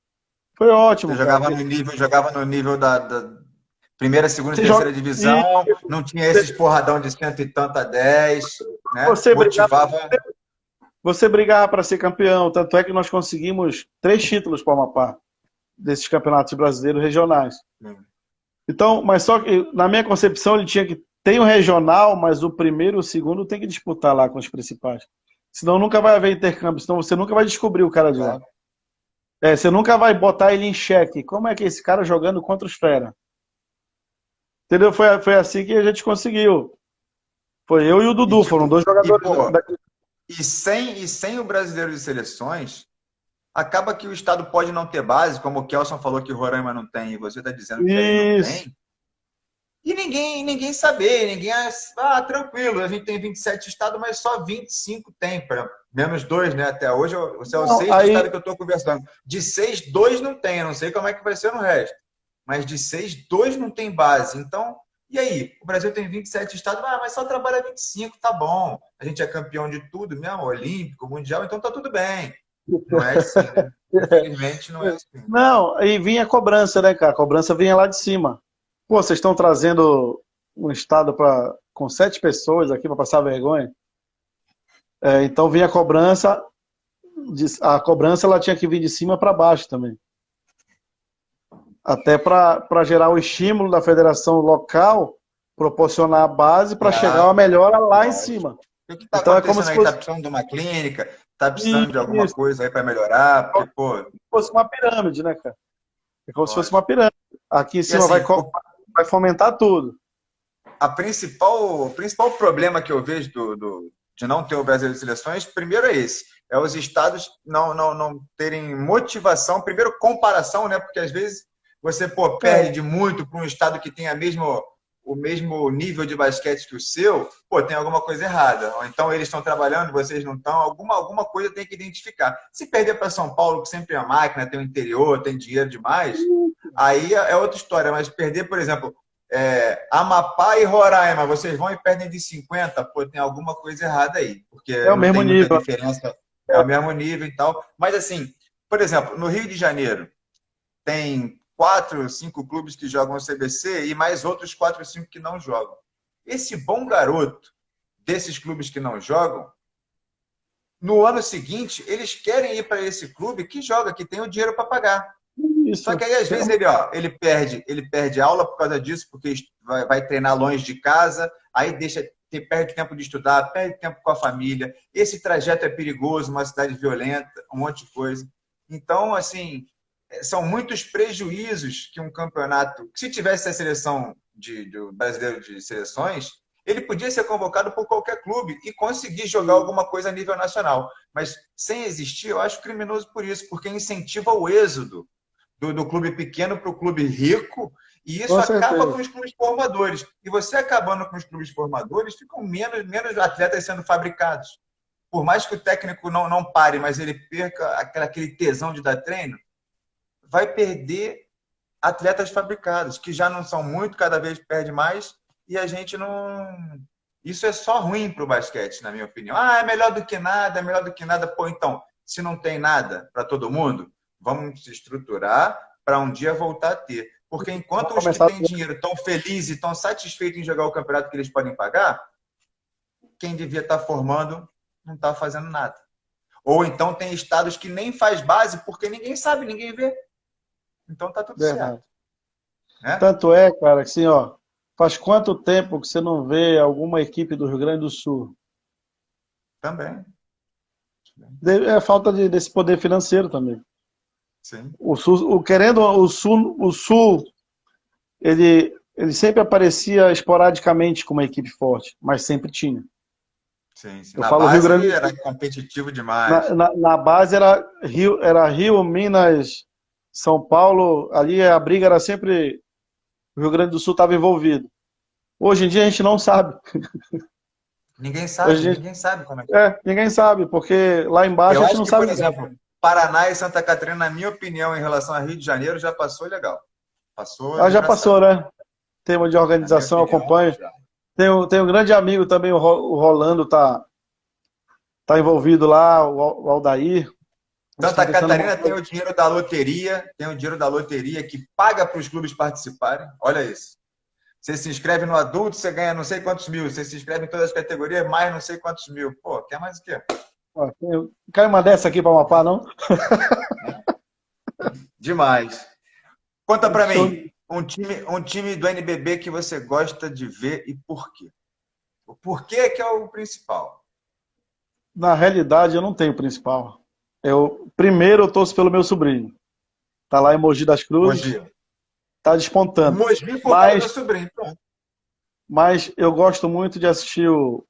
Foi Você ótimo, cara. Porque jogava no nível da primeira, segunda e você joga terceira e divisão, não tinha esses porradão de cento e tanto a 10, né? você brigava, Motivava. você brigava para ser campeão. Tanto é que nós conseguimos 3 títulos para o Amapá, desses campeonatos brasileiros regionais. Então, mas só que na minha concepção ele tinha que tem o regional, mas o primeiro e o segundo tem que disputar lá com os principais. Senão nunca vai haver intercâmbio, senão você nunca vai descobrir o cara de lá. Claro. Você nunca vai botar ele em xeque. Como é que esse cara jogando contra os fera? Entendeu? Foi assim que a gente conseguiu. Foi eu e o E, Dudu, foram tipo, 2 jogadores daqui. sem o brasileiro de seleções, acaba que o estado pode não ter base, como o Kelson falou que Roraima não tem, e você está dizendo que aí não Isso. tem, e ninguém saber, tranquilo, a gente tem 27 estados, mas só 25 tem, menos 2, né? Até hoje, você é o Não, sexto estado aí, que eu estou conversando. De 6, 2 não tem, eu não sei como é que vai ser no resto. Mas de 6, 2 não tem base. Então, e aí? O Brasil tem 27 estados, mas só trabalha 25, tá bom. A gente é campeão de tudo mesmo, olímpico, mundial, então tá tudo bem. Não é assim, né? Infelizmente não é assim. não, aí vinha a cobrança, né, cara? A cobrança vinha lá de cima. Pô, vocês estão trazendo um estado com 7 pessoas aqui para passar vergonha? Então vinha a cobrança ela tinha que vir de cima para baixo também. Até para gerar o estímulo da federação local, proporcionar a base para chegar a Claro, melhora lá em lógico. cima. O que está Então é como acontecendo se aí? Está fosse, precisando de uma clínica? Está precisando de alguma isso, coisa aí para melhorar? Porque, pô, fosse uma pirâmide, né, cara? É como se fosse uma lógico. pirâmide. Aqui em E cima assim, vai fomentar tudo. o principal problema que eu vejo de não ter o Brasil de seleções, primeiro é esse. É os estados não terem motivação, primeiro comparação, né? Porque às vezes você perde É, de muito para um estado que tem o mesmo nível de basquete que o seu, tem alguma coisa errada. Ou então eles estão trabalhando, vocês não estão, alguma coisa tem que identificar. Se perder para São Paulo, que sempre é a máquina, tem o interior, tem dinheiro demais, aí é outra história. Mas perder, por exemplo, Amapá e Roraima, vocês vão e perdem de 50, tem alguma coisa errada aí, porque é o não mesmo tem muita nível. diferença, é o mesmo nível e tal. Mas assim, por exemplo, no Rio de Janeiro, tem 4, 5 clubes que jogam o CBC e mais outros 4, 5 que não jogam. Esse bom garoto desses clubes que não jogam, no ano seguinte, eles querem ir para esse clube que joga, que tem o dinheiro para pagar. Isso. Só que aí, às vezes, ele perde aula por causa disso, porque vai treinar longe de casa, aí perde tempo de estudar, perde tempo com a família. Esse trajeto é perigoso, uma cidade violenta, um monte de coisa. Então, assim, são muitos prejuízos que um campeonato... Se tivesse a seleção do brasileiro de seleções, ele podia ser convocado por qualquer clube e conseguir jogar alguma coisa a nível nacional. Mas, sem existir, eu acho criminoso por isso, porque incentiva o êxodo do clube pequeno para o clube rico, e isso acaba com os clubes formadores. E você acabando com os clubes formadores, ficam menos atletas sendo fabricados. Por mais que o técnico não pare, mas ele perca aquele tesão de dar treino, vai perder atletas fabricados, que já não são muito, cada vez perde mais, e a gente não... Isso é só ruim para o basquete, na minha opinião. É melhor do que nada, é melhor do que nada. Pô, então, se não tem nada para todo mundo, vamos se estruturar para um dia voltar a ter. Porque enquanto os que têm dinheiro estão felizes e estão satisfeitos em jogar o campeonato que eles podem pagar, quem devia estar formando não está fazendo nada. Ou então tem estados que nem faz base porque ninguém sabe, ninguém vê. Então tá tudo certo. Né? Tanto é, cara, que assim, ó, faz quanto tempo que você não vê alguma equipe do Rio Grande do Sul? Também. É falta desse poder financeiro também. Sim. O Sul, ele sempre aparecia esporadicamente com uma equipe forte, mas sempre tinha. Sim. Na base Rio Grande... era competitivo demais. Na base era Rio, Minas, São Paulo, ali a briga era sempre... O Rio Grande do Sul estava envolvido. Hoje em dia a gente não sabe. Ninguém sabe, ninguém sabe como é que ninguém sabe, porque lá embaixo a gente não sabe. Por exemplo, Paraná e Santa Catarina, na minha opinião, em relação a Rio de Janeiro, já passou legal. Já passou, né? Tema de organização, eu acompanho. Tem um grande amigo também, o Rolando, tá envolvido lá, o Aldair. Santa Catarina tem o dinheiro da loteria, que paga para os clubes participarem. Olha isso. Você se inscreve no adulto, você ganha não sei quantos mil. Você se inscreve em todas as categorias, mais não sei quantos mil. Pô, quer mais o quê? Cai uma dessa aqui para Amapá, não? Demais. Conta para mim, um time do NBB que você gosta de ver e por quê? O porquê que é o principal. Na realidade, eu não tenho principal. Primeiro eu torço pelo meu sobrinho. Tá lá em Mogi das Cruzes. Mogi. Tá despontando. Mogi por causa do sobrinho. Pronto. Mas eu gosto muito de assistir o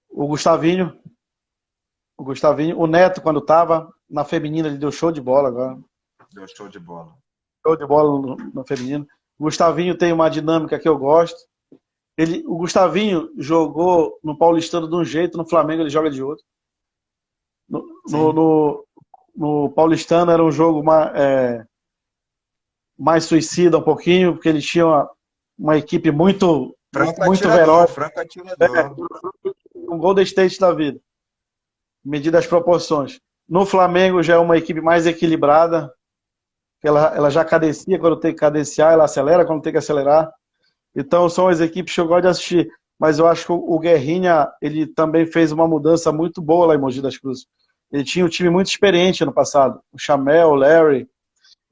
Gustavinho. O Gustavinho. O Neto, quando tava na feminina, ele deu show de bola agora. Deu show de bola. Show de bola no feminino. O Gustavinho tem uma dinâmica que eu gosto. O Gustavinho jogou no Paulistano de um jeito, no Flamengo ele joga de outro. No Paulistano era um jogo mais suicida um pouquinho, porque ele tinha uma equipe muito veloz. Franco atirador. Um Golden State da vida. Medida as proporções. No Flamengo já é uma equipe mais equilibrada. Ela já cadencia quando tem que cadenciar, ela acelera quando tem que acelerar. Então são as equipes que eu gosto de assistir. Mas eu acho que o Guerrinha, ele também fez uma mudança muito boa lá em Mogi das Cruzes. Ele tinha um time muito experiente no passado. O Chamel, o Larry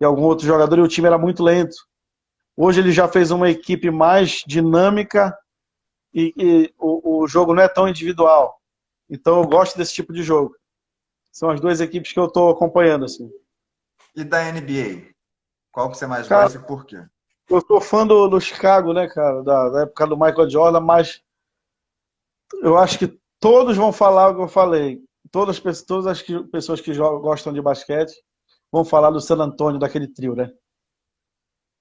e algum outro jogador, e o time era muito lento. Hoje ele já fez uma equipe mais dinâmica e o jogo não é tão individual. Então eu gosto desse tipo de jogo. São as duas equipes que eu estou acompanhando, assim. E da NBA? Qual que você mais gosta e por quê? Eu sou fã do Chicago, né, cara? Da época do Michael Jordan, mas eu acho que todos vão falar o que eu falei. Todas as pessoas que gostam de basquete vão falar do San Antonio, daquele trio, né?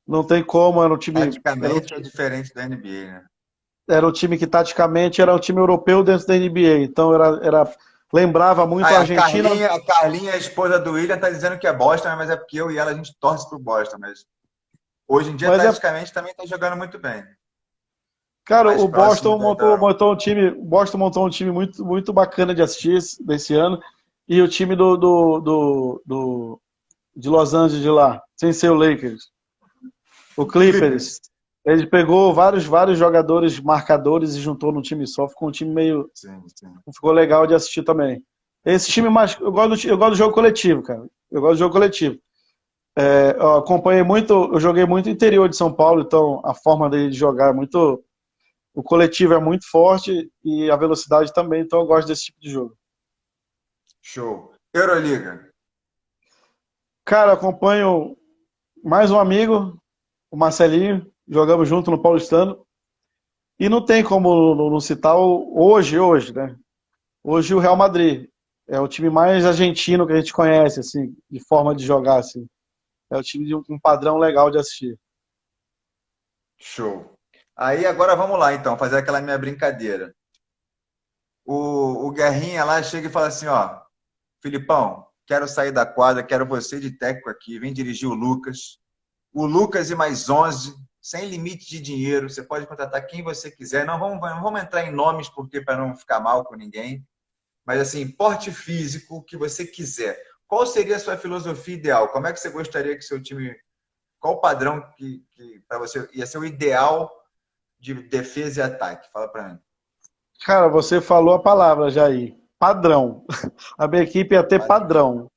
Não tem como, era um time... Taticamente é diferente da NBA, né? Era um time que taticamente era um time europeu dentro da NBA, então lembrava muito a Argentina. A Carlinha, a esposa do William, tá dizendo que é Boston, mas é porque eu e ela a gente torce pro Boston, mas hoje em dia taticamente também tá jogando muito bem. Cara, o Boston montou um time muito, muito bacana de assistir desse ano, e o time de Los Angeles de lá, sem ser o Lakers. O Clippers. Ele pegou vários jogadores marcadores e juntou num time só. Ficou um time meio. Sim, sim. Ficou legal de assistir também. Esse time mais. Eu gosto do jogo coletivo, cara. Eu gosto do jogo coletivo. Eu acompanhei muito. Eu joguei muito no interior de São Paulo, então a forma dele de jogar é muito. O coletivo é muito forte e a velocidade também, então eu gosto desse tipo de jogo. Show. Euroliga. Cara, acompanho mais um amigo, o Marcelinho, jogamos junto no Paulistano. E não tem como não citar hoje, né? Hoje o Real Madrid é o time mais argentino que a gente conhece, assim, de forma de jogar, assim. É o time de um padrão legal de assistir. Show. Aí agora vamos lá, então, fazer aquela minha brincadeira. O Guerrinha lá chega e fala assim, ó, Filipão, quero sair da quadra, quero você de técnico aqui, vem dirigir o Lucas. O Lucas e mais 11, sem limite de dinheiro, você pode contratar quem você quiser. Não vamos entrar em nomes porque para não ficar mal com ninguém. Mas assim, porte físico que você quiser. Qual seria a sua filosofia ideal? Como é que você gostaria que seu time... Qual o padrão que para você ia ser o ideal de defesa e ataque? Fala para mim. Cara, você falou a palavra já aí. Padrão. A minha equipe ia ter padrão.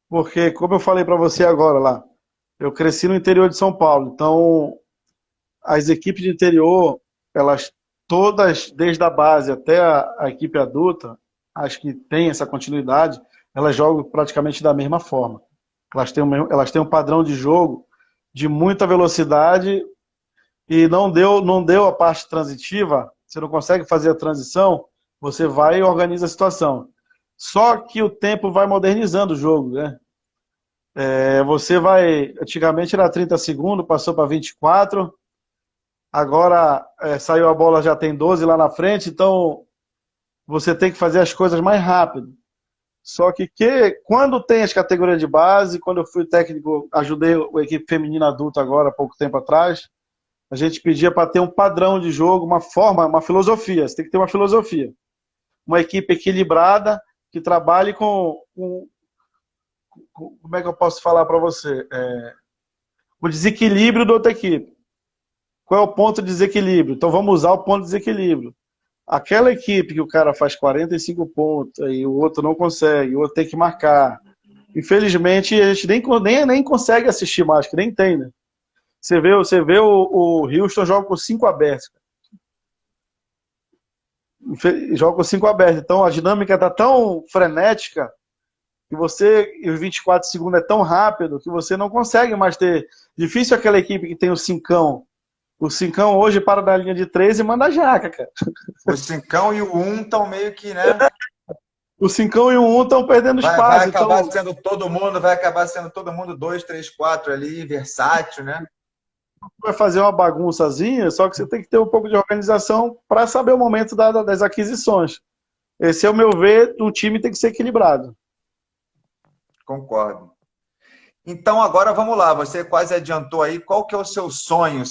Porque, como eu falei para você agora lá, eu cresci no interior de São Paulo. Então, as equipes de interior, elas todas, desde a base até a equipe adulta, as que têm essa continuidade, elas jogam praticamente da mesma forma. Elas têm um padrão de jogo de muita velocidade e não deu a parte transitiva, você não consegue fazer a transição, você vai e organiza a situação. Só que o tempo vai modernizando o jogo, né? Você vai, antigamente era 30 segundos, passou para 24, agora saiu a bola, já tem 12 lá na frente, então você tem que fazer as coisas mais rápido. Só que quando tem as categorias de base, quando eu fui técnico, ajudei a equipe feminina adulta agora, há pouco tempo atrás, a gente pedia para ter um padrão de jogo, uma forma, uma filosofia. Você tem que ter uma filosofia. Uma equipe equilibrada, que trabalhe como é que eu posso falar para você? O desequilíbrio da outra equipe. Qual é o ponto de desequilíbrio? Então vamos usar o ponto de desequilíbrio. Aquela equipe que o cara faz 45 pontos e o outro não consegue, o outro tem que marcar. Infelizmente, a gente nem consegue assistir mais, que nem tem, né? Você vê o Houston joga com 5 abertos. Joga com 5 abertos. Então a dinâmica está tão frenética que e os 24 segundos é tão rápido que você não consegue mais ter. Difícil aquela equipe que tem o cincão. O cincão hoje para na linha de 3 e manda a jaca, cara. O cincão e o 1 estão meio que, né? O cincão e o 1 estão perdendo espaço. Vai acabar sendo todo mundo, vai acabar sendo todo mundo 2, 3, 4 ali, versátil, né? Vai fazer uma bagunçazinha, só que você tem que ter um pouco de organização para saber o momento das aquisições. Esse é o meu ver, um time tem que ser equilibrado. Concordo. Então agora vamos lá, você quase adiantou aí, qual que é o seu sonho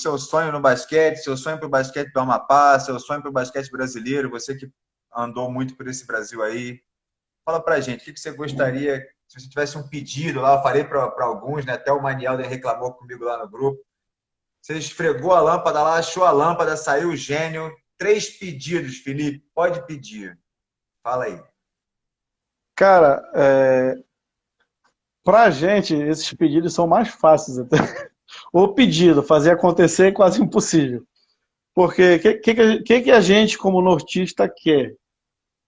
no basquete, seu sonho para o basquete do Amapá, seu sonho para o basquete brasileiro, você que andou muito por esse Brasil aí, fala pra gente, o que você gostaria, se você tivesse um pedido lá, eu falei para alguns, né, até o Maniel reclamou comigo lá no grupo, você esfregou a lâmpada lá, achou a lâmpada, saiu o gênio, 3 pedidos, Felipe, pode pedir, fala aí. Cara, pra gente, esses pedidos são mais fáceis até. O pedido, fazer acontecer é quase impossível. Porque o que a gente, como nortista, quer?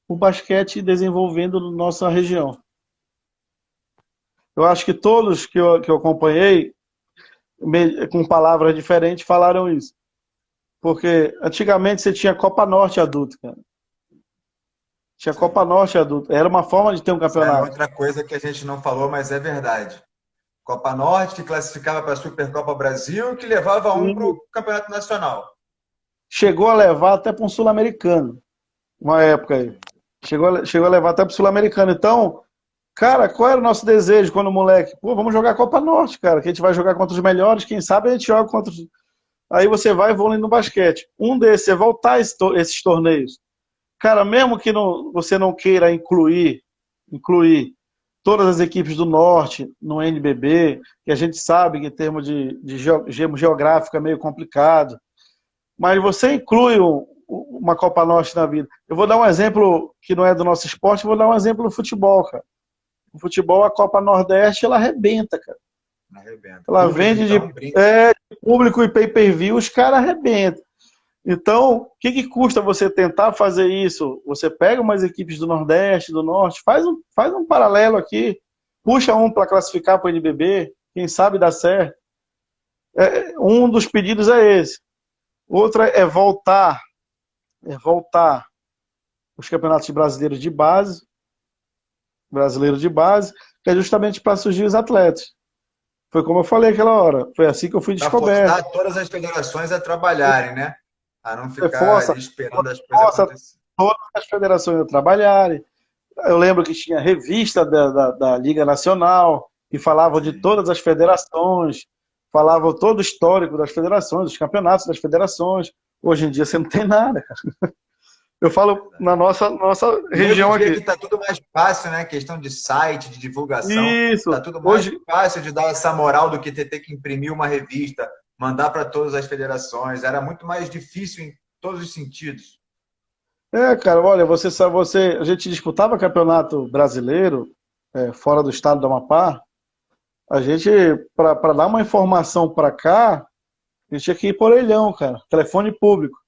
O basquete desenvolvendo na nossa região. Eu acho que todos que eu acompanhei, com palavras diferentes, falaram isso. Porque antigamente você tinha Copa Norte adulto, cara. Tinha Copa Norte adulto. Era uma forma de ter um campeonato. É outra coisa que a gente não falou, mas é verdade. Copa Norte, que classificava para a Supercopa Brasil, que levava um para o Campeonato Nacional. Chegou a levar até para um Sul-Americano. Uma época aí. Chegou a levar até para o Sul-Americano. Então, cara, qual era o nosso desejo quando moleque? Pô, vamos jogar Copa Norte, cara, que a gente vai jogar contra os melhores, quem sabe a gente joga contra os... Aí você vai evoluindo no basquete. Um desses é voltar a esses torneios. Cara, mesmo que você não queira incluir todas as equipes do Norte no NBB, que a gente sabe que em termos de geográfico é meio complicado, mas você inclui uma Copa Norte na vida. Eu vou dar um exemplo que não é do nosso esporte, vou dar um exemplo no futebol, cara. No futebol, a Copa Nordeste, ela arrebenta, cara. Arrebenta. Ela Público, vende então, de público e pay-per-view, os caras arrebentam. Então, o que custa você tentar fazer isso? Você pega umas equipes do Nordeste, do Norte, faz um paralelo aqui, puxa um para classificar para o NBB, quem sabe dá certo. Um dos pedidos é esse. Outro é voltar os campeonatos brasileiros de base, que é justamente para surgir os atletas. Foi como eu falei aquela hora, foi assim que eu fui descoberto. Para forçar todas as federações a trabalharem, né? A não ficar ali esperando as coisas acontecerem. Todas as federações a trabalharem. Eu lembro que tinha revista da Liga Nacional, que falavam de todas as federações, falavam todo o histórico das federações, dos campeonatos das federações. Hoje em dia você não tem nada, cara. Eu falo na nossa região aqui. Está tudo mais fácil, né? Questão de site, de divulgação. Isso. Está tudo mais fácil de dar essa moral do que ter que imprimir uma revista, mandar para todas as federações. Era muito mais difícil em todos os sentidos. Cara, olha, a gente disputava campeonato brasileiro fora do estado do Amapá. A gente, para dar uma informação para cá, a gente tinha que ir por orelhão, cara. Telefone público.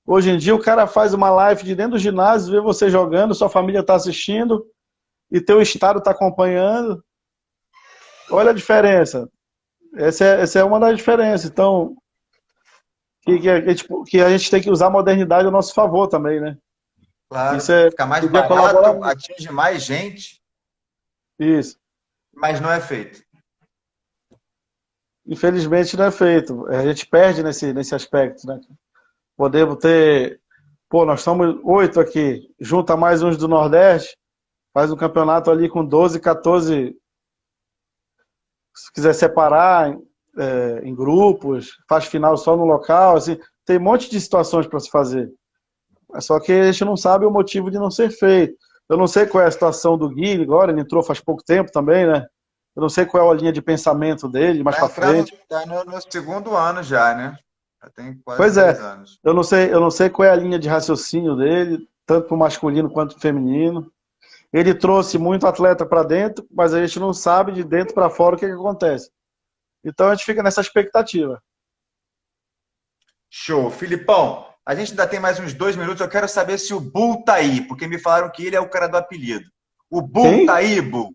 Hoje em dia o cara faz uma live de dentro do ginásio, vê você jogando, sua família está assistindo e teu estado está acompanhando. Olha a diferença. Essa é uma das diferenças. Então, que a gente tem que usar a modernidade a nosso favor também, né? Claro, fica mais barato, atinge mais gente. Isso. Mas não é feito. Infelizmente não é feito. A gente perde nesse aspecto, né? Podemos ter... Pô, nós somos 8 aqui. Junta mais uns do Nordeste, faz um campeonato ali com 12, 14... Se quiser separar em grupos, faz final só no local, assim, tem um monte de situações para se fazer. Só que a gente não sabe o motivo de não ser feito. Eu não sei qual é a situação do Gui agora, ele entrou faz pouco tempo também, né? Eu não sei qual é a linha de pensamento dele, mais para frente. Está no segundo ano já, né? Já tem quase pois 10 anos. Eu não sei qual é a linha de raciocínio dele, tanto para o masculino quanto para o feminino. Ele trouxe muito atleta para dentro, mas a gente não sabe de dentro para fora o que acontece. Então a gente fica nessa expectativa. Show. Filipão, a gente ainda tem mais uns 2 minutos. Eu quero saber se o Bull tá aí, porque me falaram que ele é o cara do apelido. O Bull Quem? tá aí, Bull?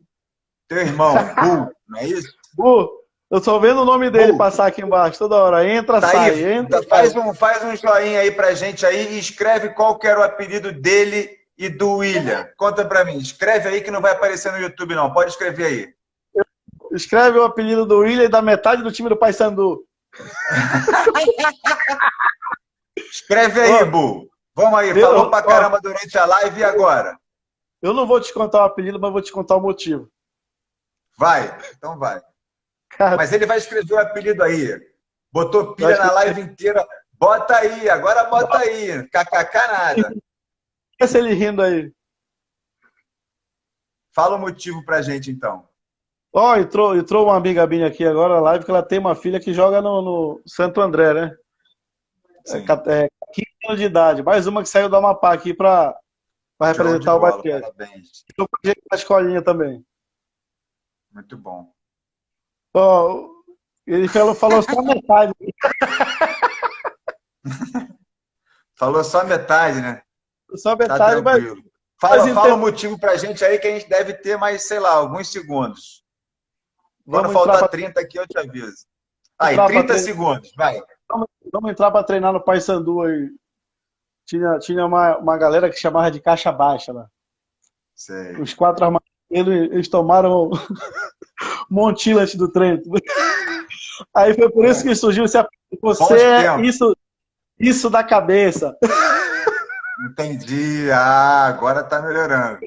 Teu irmão, Bull, não é isso? Bull, eu só vendo o nome dele passar aqui embaixo toda hora. Entra, tá sai, aí. entra. Faz um joinha aí pra gente aí e escreve qual que era o apelido dele e do William. Conta pra mim. Escreve aí que não vai aparecer no YouTube, não. Pode escrever aí. Escreve o apelido do William e da metade do time do Paysandu. Escreve aí, Bu. Vamos aí. Falou pra caramba durante a live e agora? Eu não vou te contar o apelido, mas vou te contar o motivo. Vai. Então vai. Cara, mas ele vai escrever o apelido aí. Botou pilha na live inteira. Bota aí. Agora bota aí. KKK nada. Esse ele rindo aí. Fala o motivo pra gente, então. Entrou uma amiga minha aqui agora na live, que ela tem uma filha que joga no Santo André, né? 15 anos de idade. Mais uma que saiu do Amapá aqui para representar o basquete. Parabéns. Estou com gente na escolinha também. Muito bom. Ele falou só metade. Falou só metade, né? Só metade, tá tranquilo. Fala o motivo pra gente aí que a gente deve ter mais, sei lá, alguns segundos. Quando faltar 30 aqui, eu te aviso. Aí, 30 segundos, vai. Vamos entrar para treinar no Paysandu aí. Tinha uma galera que chamava de caixa baixa lá. Sei. Os 4 armadores, eles tomaram montilha antes do treino. Aí foi por isso que surgiu esse apelido. Você é isso da cabeça. Entendi. Agora tá melhorando.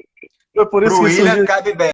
Foi por isso Pro que William surgiu. cabe bem.